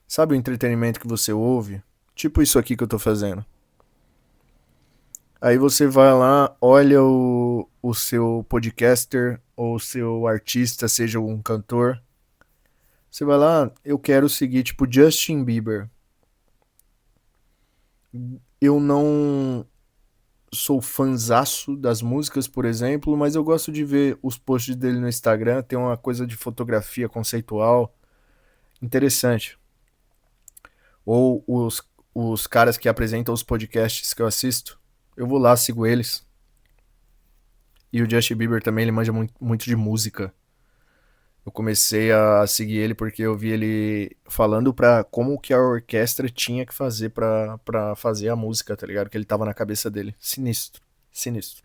Sabe o entretenimento que você ouve? Tipo isso aqui que eu tô fazendo. Aí você vai lá, olha o seu podcaster ou o seu artista, seja um cantor. Você vai lá, eu quero seguir tipo Justin Bieber. Eu não sou fanzaço das músicas, por exemplo, mas eu gosto de ver os posts dele no Instagram. Tem uma coisa de fotografia conceitual interessante. Ou os caras que apresentam os podcasts que eu assisto. Eu vou lá, sigo eles. E o Justin Bieber também, ele manja muito, muito de música. Eu comecei a seguir ele porque eu vi ele falando pra como que a orquestra tinha que fazer pra fazer a música, tá ligado? Que ele tava na cabeça dele. Sinistro. Sinistro.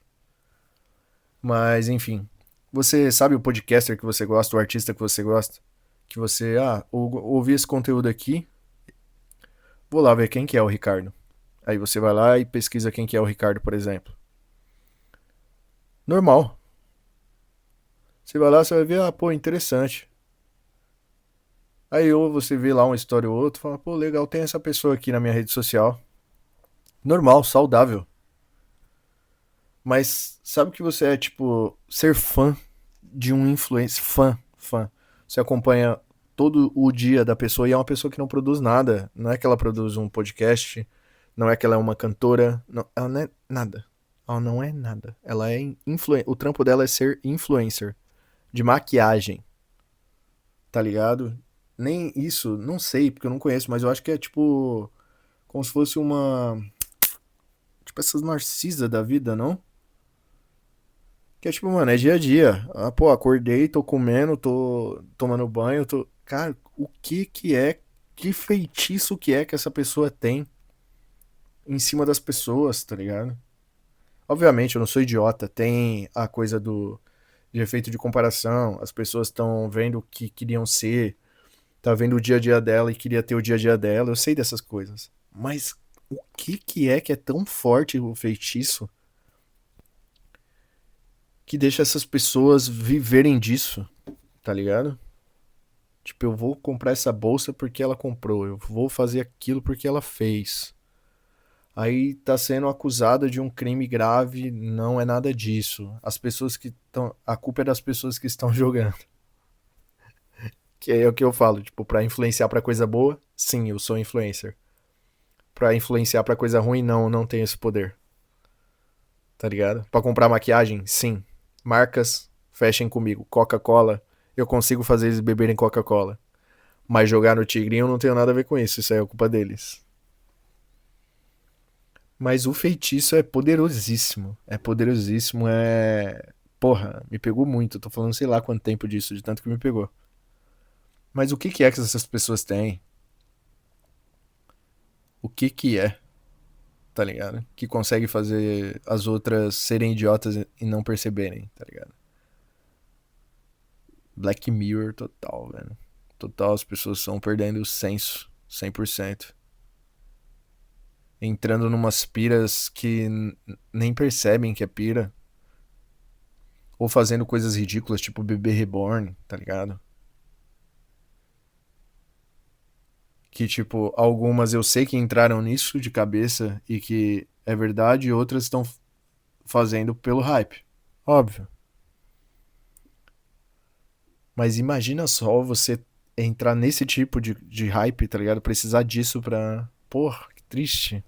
Mas, enfim. Você sabe o podcaster que você gosta, o artista que você gosta? Que você, ouvi esse conteúdo aqui, vou lá ver quem que é o Ricardo. Aí você vai lá e pesquisa quem que é o Ricardo, por exemplo. Normal. Você vai lá, você vai ver, pô, interessante. Aí ou você vê lá uma história ou outra, fala, pô, legal, tem essa pessoa aqui na minha rede social. Normal, saudável. Mas sabe que você é, tipo, ser fã de um influencer, fã. Você acompanha todo o dia da pessoa e é uma pessoa que não produz nada. Não é que ela produz um podcast, não é que ela é uma cantora, não, ela não é nada. Ela não é nada. Ela é influencer. O trampo dela é ser influencer de maquiagem, tá ligado? Nem isso, não sei, porque eu não conheço, mas eu acho que é tipo como se fosse uma, tipo essas narcisas da vida, não? Que é tipo, mano, é dia a dia. Pô, acordei, tô comendo, tô tomando banho, tô. Cara, o que que é, que feitiço que é que essa pessoa tem em cima das pessoas, tá ligado? Obviamente, eu não sou idiota, tem a coisa de efeito de comparação, as pessoas estão vendo o que queriam ser, Tá vendo o dia a dia dela e queria ter o dia a dia dela. Eu sei dessas coisas. Mas o que é tão forte o feitiço que deixa essas pessoas viverem disso, tá ligado? Tipo, eu vou comprar essa bolsa porque ela comprou, eu vou fazer aquilo porque ela fez. Aí tá sendo acusada de um crime grave, não é nada disso. As pessoas que estão, a culpa é das pessoas que estão jogando. Que é o que eu falo, tipo, pra influenciar pra coisa boa, sim, eu sou influencer. Pra influenciar pra coisa ruim, não, eu não tenho esse poder. Tá ligado? Pra comprar maquiagem, sim. Marcas, fechem comigo. Coca-Cola, eu consigo fazer eles beberem Coca-Cola. Mas jogar no Tigrinho eu não tenho nada a ver com isso, isso aí é culpa deles. Mas o feitiço é poderosíssimo. É poderosíssimo, é. Porra, me pegou muito. Eu tô falando sei lá quanto tempo disso, de tanto que me pegou. Mas o que é que essas pessoas têm? O que é, tá ligado? Que consegue fazer as outras serem idiotas e não perceberem, tá ligado? Black Mirror total, velho. Total, as pessoas estão perdendo o senso, 100%. Entrando numas piras que nem percebem que é pira. Ou fazendo coisas ridículas, tipo bebê reborn, tá ligado? Que, tipo, algumas eu sei que entraram nisso de cabeça e que é verdade, e outras estão fazendo pelo hype. Óbvio. Mas imagina só você entrar nesse tipo de hype, tá ligado? Precisar disso pra. Porra, que triste.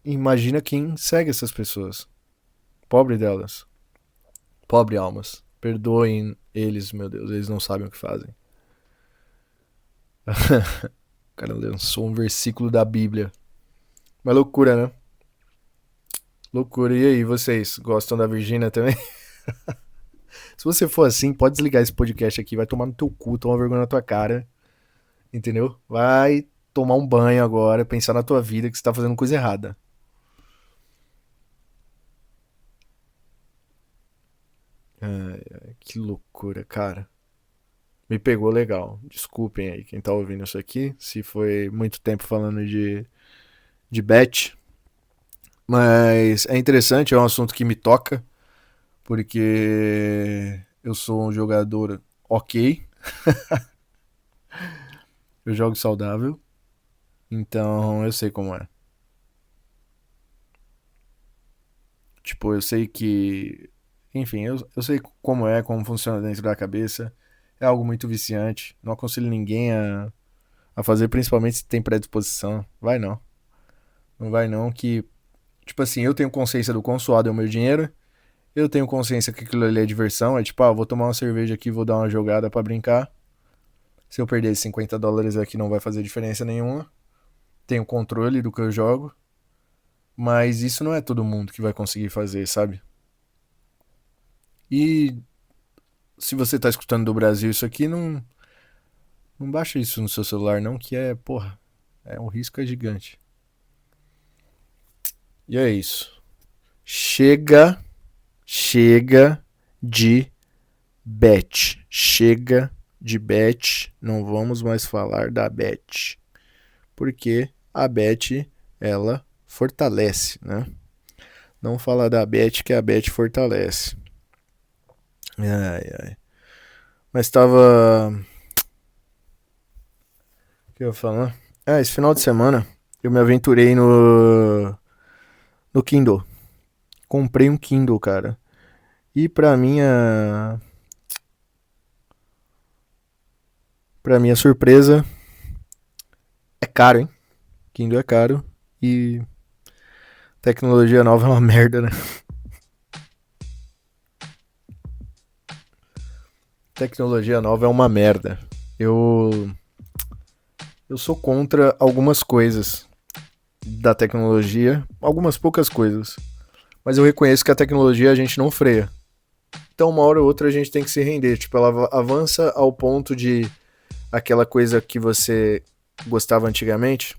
Imagina quem segue essas pessoas. Pobre delas. Pobre almas. Perdoem eles, meu Deus, eles não sabem o que fazem. O cara lançou um versículo da Bíblia. Uma loucura, né? Loucura. E aí, vocês gostam da Virgínia também? Se você for assim, pode desligar esse podcast aqui, vai tomar no teu cu, tomar vergonha na tua cara, entendeu? Vai tomar um banho agora, pensar na tua vida que você tá fazendo coisa errada. Ai, que loucura, cara. Me pegou legal. Desculpem aí quem tá ouvindo isso aqui, se foi muito tempo falando de bet. Mas é interessante, é um assunto que me toca, porque eu sou um jogador ok, eu jogo saudável, então eu sei como é. Tipo, eu sei que. Enfim, eu sei como é, como funciona dentro da cabeça. É algo muito viciante. Não aconselho ninguém a fazer, principalmente se tem predisposição. Vai não. Não vai não, que. Tipo assim, eu tenho consciência do quão suado é o meu dinheiro. Eu tenho consciência que aquilo ali é diversão. É tipo, ah, vou tomar uma cerveja aqui, vou dar uma jogada pra brincar. Se eu perder US$ 50 aqui não vai fazer diferença nenhuma. Tenho controle do que eu jogo. Mas isso não é todo mundo que vai conseguir fazer, sabe? E se você tá escutando do Brasil isso aqui, não baixa isso no seu celular não, que é, porra, é um risco é gigante. E é isso. Chega, chega de bet. Chega de bet. Não vamos mais falar da bet. Porque a bet, ela fortalece, né? Não fala da bet que a bet fortalece. Ai, ai. Mas tava. O que eu ia falar? Ah, esse final de semana eu me aventurei no Kindle. Comprei um Kindle, cara. E pra minha surpresa, é caro, hein? Kindle é caro e tecnologia nova é uma merda, né? Tecnologia nova é uma merda. Eu eu sou contra algumas coisas da tecnologia, algumas poucas coisas. Mas eu reconheço que a tecnologia a gente não freia. Então, uma hora ou outra a gente tem que se render. Tipo, ela avança ao ponto de aquela coisa que você gostava antigamente,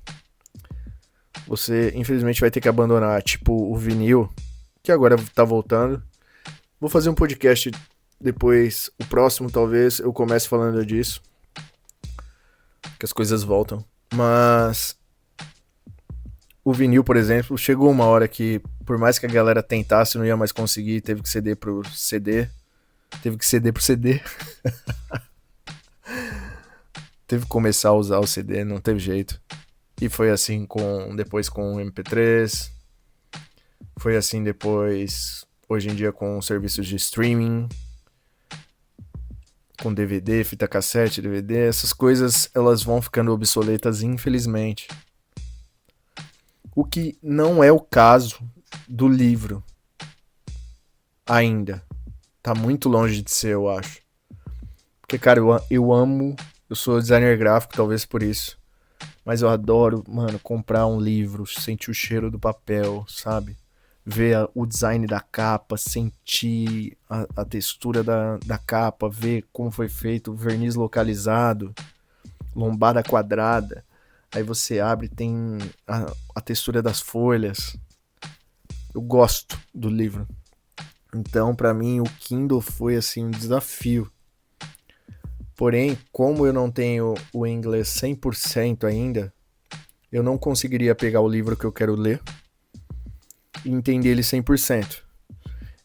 você infelizmente vai ter que abandonar, tipo o vinil, que agora tá voltando. Vou fazer um podcast Depois, o próximo talvez eu comece falando disso, que as coisas voltam. Mas o vinil, por exemplo, chegou uma hora que, por mais que a galera tentasse, não ia mais conseguir, teve que ceder pro CD. Teve que ceder pro CD. Teve que começar a usar o CD, não teve jeito. E foi assim depois com o MP3. Foi assim depois, hoje em dia, com serviços de streaming. Com DVD, fita cassete, DVD. Essas coisas, elas vão ficando obsoletas, infelizmente. O que não é o caso do livro. Ainda. Tá muito longe de ser, eu acho. Porque, cara, eu amo... Eu sou designer gráfico, talvez por isso. Mas eu adoro, mano, comprar um livro, sentir o cheiro do papel, sabe? Ver o design da capa, sentir a textura da capa, ver como foi feito o verniz localizado, lombada quadrada. Aí você abre, tem a textura das folhas. Eu gosto do livro. Então, pra mim, o Kindle foi, assim, um desafio. Porém, como eu não tenho o inglês 100% ainda, eu não conseguiria pegar o livro que eu quero ler e entender ele 100%.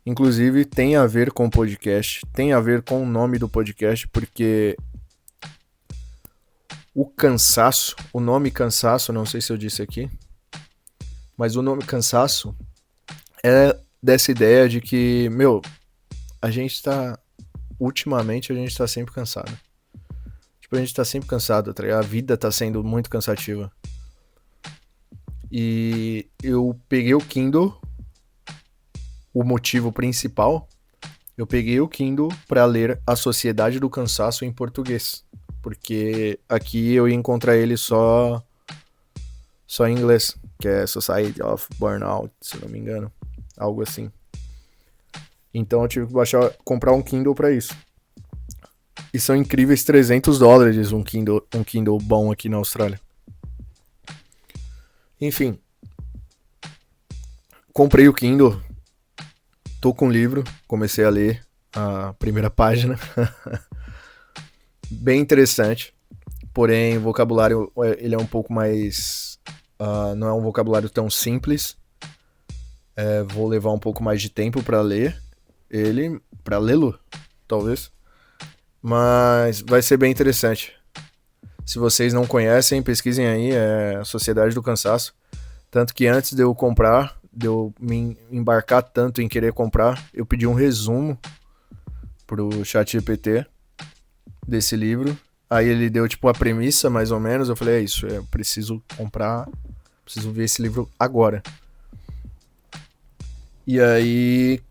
Inclusive, tem a ver com o podcast, tem a ver com o nome do podcast, porque o cansaço, o nome cansaço, não sei se eu disse aqui, mas o nome cansaço é dessa ideia de que, meu, ultimamente a gente tá sempre cansado. Tipo, a gente tá sempre cansado, tá ligado? A vida tá sendo muito cansativa. E eu peguei o Kindle, o motivo principal, eu peguei o Kindle pra ler A Sociedade do Cansaço em português. Porque aqui eu ia encontrar ele só em inglês, que é Society of Burnout, se não me engano. Algo assim. Então eu tive que comprar um Kindle pra isso. E são incríveis $300 um Kindle bom aqui na Austrália. Enfim. Comprei o Kindle. Tô com o livro. Comecei a ler a primeira página. Bem interessante. Porém, o vocabulário ele é um pouco mais... não é um vocabulário tão simples. Vou levar um pouco mais de tempo pra ler ele. Pra lê-lo, talvez. Mas vai ser bem interessante. Se vocês não conhecem, pesquisem aí, é a Sociedade do Cansaço. Tanto que antes de eu comprar, de eu me embarcar tanto em querer comprar, eu pedi um resumo pro ChatGPT desse livro. Aí ele deu tipo a premissa, mais ou menos. Eu falei, é isso, eu preciso comprar, preciso ver esse livro agora. E aí...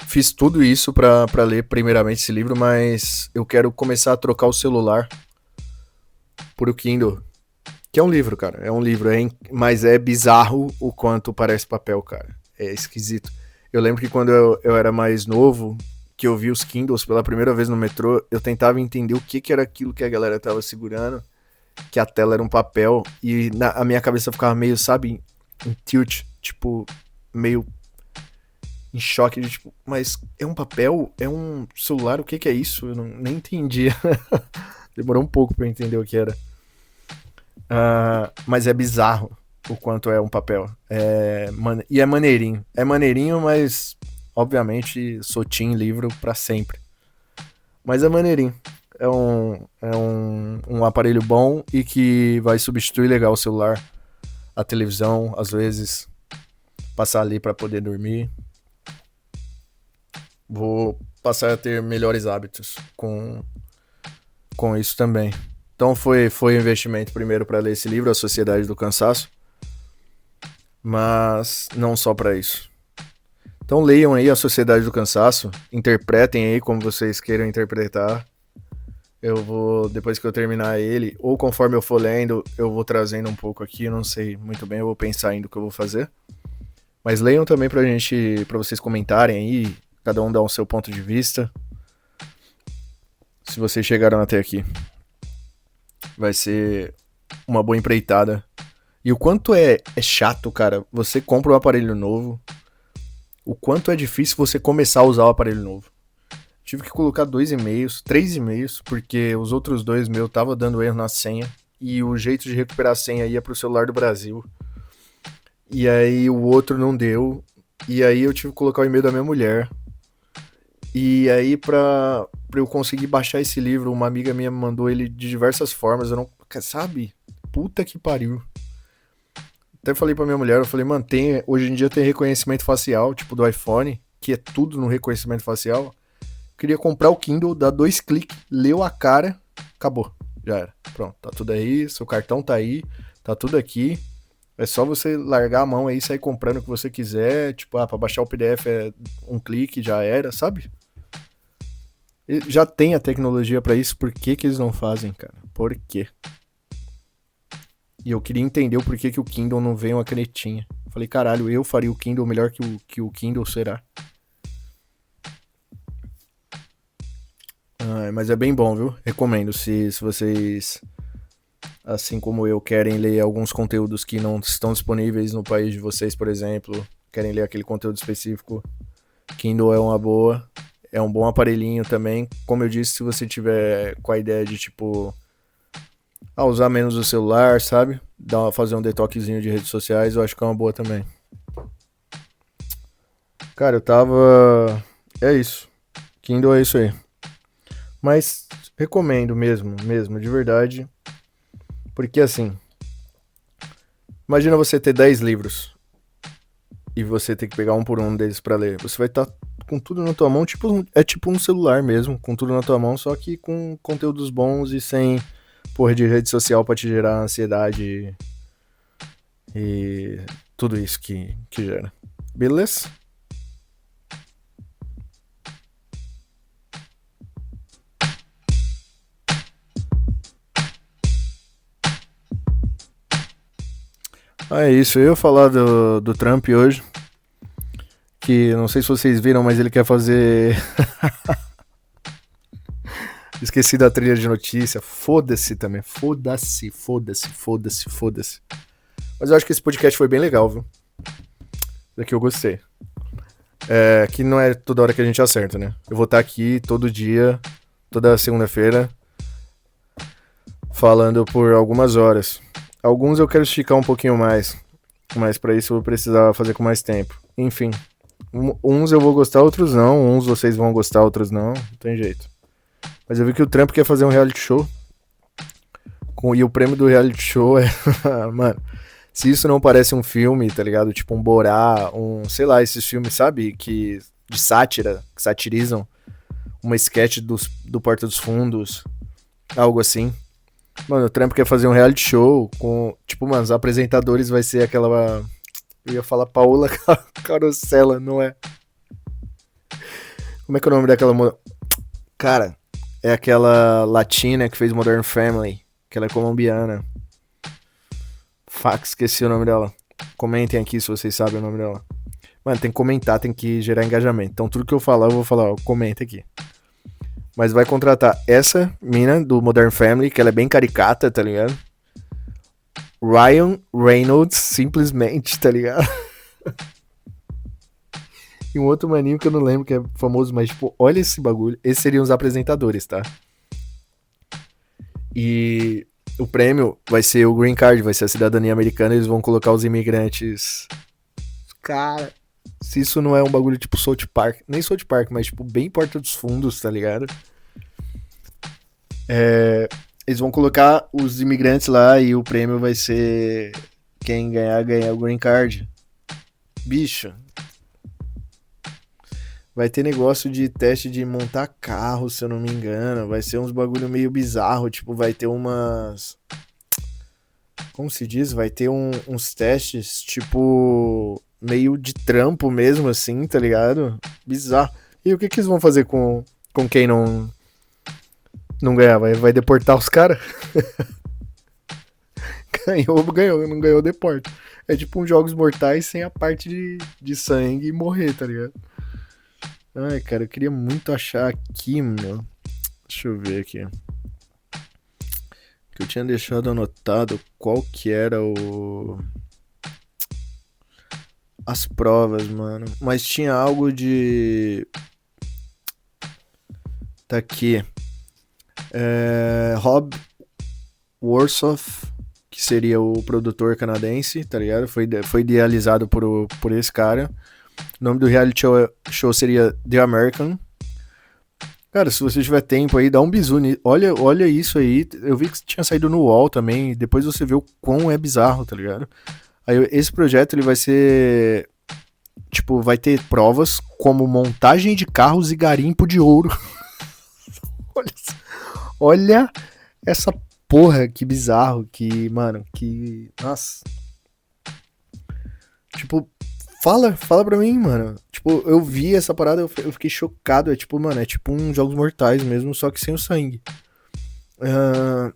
Fiz tudo isso pra ler primeiramente esse livro, mas eu quero começar a trocar o celular por o Kindle. Que é um livro, cara. É um livro, mas é bizarro o quanto parece papel, cara. É esquisito. Eu lembro que quando eu era mais novo, que eu vi os Kindles pela primeira vez no metrô, eu tentava entender o que era aquilo que a galera tava segurando, que a tela era um papel, e a minha cabeça ficava meio, sabe, em tilt, tipo, meio... em choque de tipo, mas é um papel? É um celular? O que é isso? Eu nem entendia. Demorou um pouco pra eu entender o que era. Mas é bizarro o quanto é um papel. E é maneirinho. É maneirinho, mas obviamente sou team livro pra sempre. Mas é maneirinho. É um aparelho bom e que vai substituir legal o celular, a televisão, às vezes. Passar ali pra poder dormir. Vou passar a ter melhores hábitos com isso também. Então foi um investimento primeiro para ler esse livro, A Sociedade do Cansaço, mas não só para isso. Então leiam aí A Sociedade do Cansaço, interpretem aí como vocês queiram interpretar. Eu vou, depois que eu terminar ele, ou conforme eu for lendo, eu vou trazendo um pouco aqui, eu não sei muito bem, eu vou pensar ainda o que eu vou fazer. Mas leiam também pra vocês comentarem aí, cada um dá o seu ponto de vista. Se vocês chegaram até aqui, vai ser uma boa empreitada. E o quanto é chato, cara, você compra um aparelho novo, o quanto é difícil você começar a usar o aparelho novo. tive que colocar 2 e-mails, 3 e-mails, porque os outros 2 tava dando erro na senha. E o jeito de recuperar a senha ia pro celular do Brasil. E aí o outro não deu. E aí eu tive que colocar o e-mail da minha mulher. E aí pra eu conseguir baixar esse livro, uma amiga minha me mandou ele de diversas formas. Eu não... Sabe? Puta que pariu. Até falei pra minha mulher, eu falei, mano, hoje em dia tem reconhecimento facial, tipo do iPhone, que é tudo no reconhecimento facial. Queria comprar o Kindle, dar 2 cliques, leu a cara, acabou. Já era. Pronto, tá tudo aí, seu cartão tá aí, tá tudo aqui. É só você largar a mão aí e sair comprando o que você quiser. Tipo, pra baixar o PDF é 1 clique, já era, sabe? Já tem a tecnologia pra isso, por que que eles não fazem, cara? Por quê? E eu queria entender o porquê que o Kindle não vem uma canetinha. Falei, caralho, eu faria o Kindle melhor que o Kindle, será? Mas é bem bom, viu? Recomendo. Se vocês, assim como eu, querem ler alguns conteúdos que não estão disponíveis no país de vocês, por exemplo, querem ler aquele conteúdo específico, Kindle é uma boa. É um bom aparelhinho também. Como eu disse, se você tiver com a ideia de, tipo, usar menos o celular, sabe? Fazer um detoxzinho de redes sociais, eu acho que é uma boa também. Cara, eu tava... É isso. Kindle é isso aí. Mas recomendo mesmo, de verdade. Porque assim, imagina você ter 10 livros e você ter que pegar um por um deles pra ler. Você vai estar com tudo na tua mão, é tipo um celular mesmo, com tudo na tua mão, só que com conteúdos bons e sem porra de rede social pra te gerar ansiedade e tudo isso que gera. Beleza? É isso, eu ia falar do Trump hoje, que não sei se vocês viram, mas ele quer fazer... Esqueci da trilha de notícia, foda-se também, foda-se. Mas eu acho que esse podcast foi bem legal, viu? Daqui eu gostei. Que não é toda hora que a gente acerta, né? Eu vou estar aqui todo dia, toda segunda-feira, falando por algumas horas. Alguns eu quero esticar um pouquinho mais, mas pra isso eu vou precisar fazer com mais tempo. Enfim, uns eu vou gostar, outros não. Uns vocês vão gostar, outros não. Não tem jeito. Mas eu vi que o Trump quer fazer um reality show. E o prêmio do reality show é... Mano, se isso não parece um filme, tá ligado? Tipo um Borá, sei lá, esses filmes, sabe? De sátira, que satirizam uma sketch do Porta dos Fundos, algo assim. Mano, o Trump quer fazer um reality show com, tipo, mano, os apresentadores vai ser aquela... Eu ia falar Paola Carosella, não é? Como é que é o nome daquela... Cara, é aquela latina que fez Modern Family, que ela é colombiana. Fuck, esqueci o nome dela. Comentem aqui se vocês sabem o nome dela. Mano, tem que comentar, tem que gerar engajamento. Então tudo que eu falar, eu vou falar, ó, comenta aqui. Mas vai contratar essa mina do Modern Family, que ela é bem caricata, tá ligado? Ryan Reynolds, simplesmente, tá ligado? E um outro maninho que eu não lembro, que é famoso, mas, tipo, olha esse bagulho. Esses seriam os apresentadores, tá? E o prêmio vai ser o Green Card, vai ser a cidadania americana, eles vão colocar os imigrantes. Cara, se isso não é um bagulho tipo South Park, nem South Park, mas tipo bem Porta dos Fundos, tá ligado? Eles vão colocar os imigrantes lá e o prêmio vai ser quem ganhar o Green Card. Bicho, vai ter negócio de teste de montar carro, se eu não me engano. Vai ser uns bagulho meio bizarro, tipo, vai ter umas... Como se diz? Vai ter uns testes, tipo, meio de trampo mesmo, assim, tá ligado? Bizarro. E o que eles vão fazer com quem não ganhar? Vai deportar os caras? Ganhou, não ganhou, deporta. É tipo uns jogos mortais sem a parte de sangue e morrer, tá ligado? Ai, cara, eu queria muito achar aqui, meu. Deixa eu ver aqui. Que eu tinha deixado anotado qual que era as provas, mano. Mas tinha algo de... Tá aqui. Rob Warsoff, que seria o produtor canadense, tá ligado? Foi idealizado por esse cara. O nome do reality show seria The American. Cara, se você tiver tempo aí, dá um bisu nisso. Olha isso aí. Eu vi que tinha saído no UOL também. Depois você vê o quão é bizarro, tá ligado? Aí esse projeto ele vai ser. Tipo, vai ter provas como montagem de carros e garimpo de ouro. olha, olha essa porra, que bizarro. Que, mano, que. Nossa. Tipo, fala pra mim, mano. Tipo, eu vi essa parada, eu fiquei chocado. É tipo, mano, é tipo um Jogos Mortais mesmo, só que sem o sangue. Ah,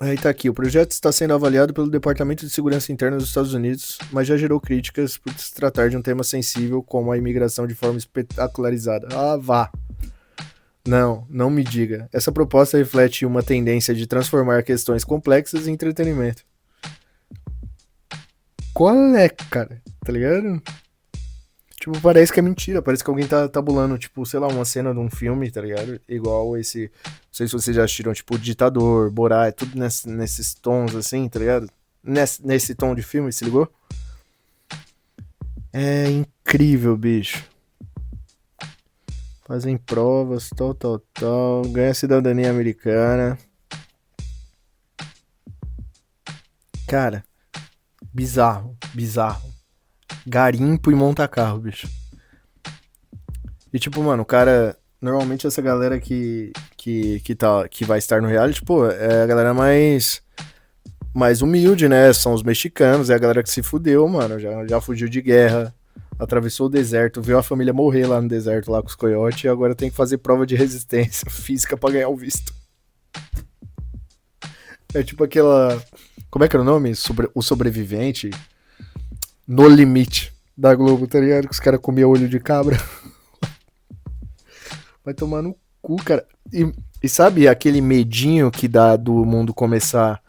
aí tá aqui. O projeto está sendo avaliado pelo Departamento de Segurança Interna dos Estados Unidos, mas já gerou críticas por se tratar de um tema sensível como a imigração de forma espetacularizada. Ah, vá. Não me diga. Essa proposta reflete uma tendência de transformar questões complexas em entretenimento. Qual é, cara? Tá ligado? Tipo, parece que é mentira. Parece que alguém tá tabulando, tipo, sei lá, uma cena de um filme, tá ligado? Igual esse. Não sei se vocês já assistiram, tipo, Ditador, Borá, é tudo nesses tons assim, tá ligado? Nesse tom de filme, se ligou? É incrível, bicho. Fazem provas, tal. Ganha cidadania americana. Cara, bizarro. Garimpo e monta carro, bicho. E tipo, mano, o cara. Normalmente essa galera que vai estar no reality, pô, é a galera mais humilde, né? São os mexicanos, é a galera que se fudeu, mano. Já fugiu de guerra, atravessou o deserto, viu a família morrer lá no deserto, lá com os coiotes, e agora tem que fazer prova de resistência física pra ganhar o visto. É tipo aquela. Como é que era o nome? O sobrevivente no limite da Globo, tá ligado? Que os caras comiam olho de cabra. Vai tomar no cu, cara. E sabe aquele medinho que dá do mundo começar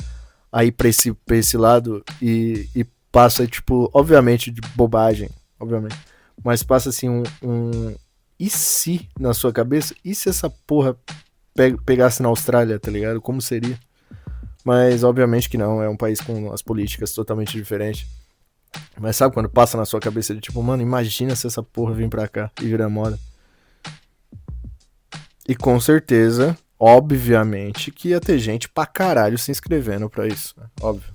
a ir pra esse lado e passa, tipo, obviamente de bobagem, obviamente. Mas passa assim um. E se na sua cabeça? E se essa porra pegasse na Austrália, tá ligado? Como seria? Mas obviamente que não, é um país com as políticas totalmente diferentes. Mas sabe quando passa na sua cabeça de tipo, mano, imagina se essa porra vir pra cá e virar moda. E com certeza, obviamente, que ia ter gente pra caralho se inscrevendo pra isso. Né? Óbvio.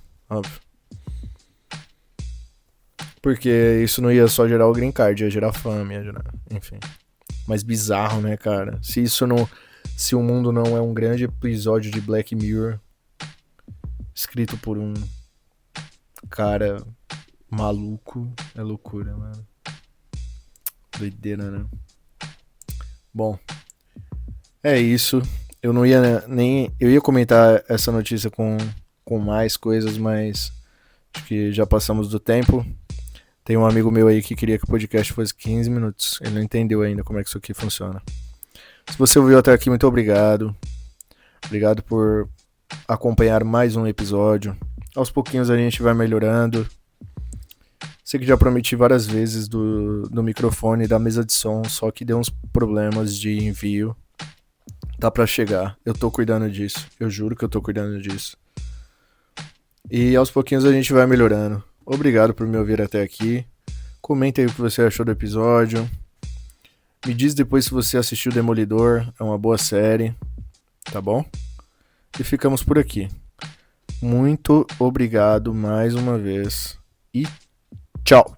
Porque isso não ia só gerar o green card, ia gerar fama, ia gerar. Enfim. Mas bizarro, né, cara? Se isso não. Se o mundo não é um grande episódio de Black Mirror, escrito por um cara maluco, é loucura, mano. Doideira, né? Bom, é isso. Eu não ia nem. Eu ia comentar essa notícia com mais coisas, mas acho que já passamos do tempo. Tem um amigo meu aí que queria que o podcast fosse 15 minutos. Ele não entendeu ainda como é que isso aqui funciona. Se você ouviu até aqui, muito obrigado. Obrigado por acompanhar mais um episódio. Aos pouquinhos a gente vai melhorando. Sei que já prometi várias vezes do microfone e da mesa de som, só que deu uns problemas de envio. Tá pra chegar. Eu tô cuidando disso. Eu juro que eu tô cuidando disso. E aos pouquinhos a gente vai melhorando. Obrigado por me ouvir até aqui. Comenta aí o que você achou do episódio. Me diz depois se você assistiu Demolidor. É uma boa série. Tá bom? E ficamos por aqui. Muito obrigado mais uma vez. E tchau!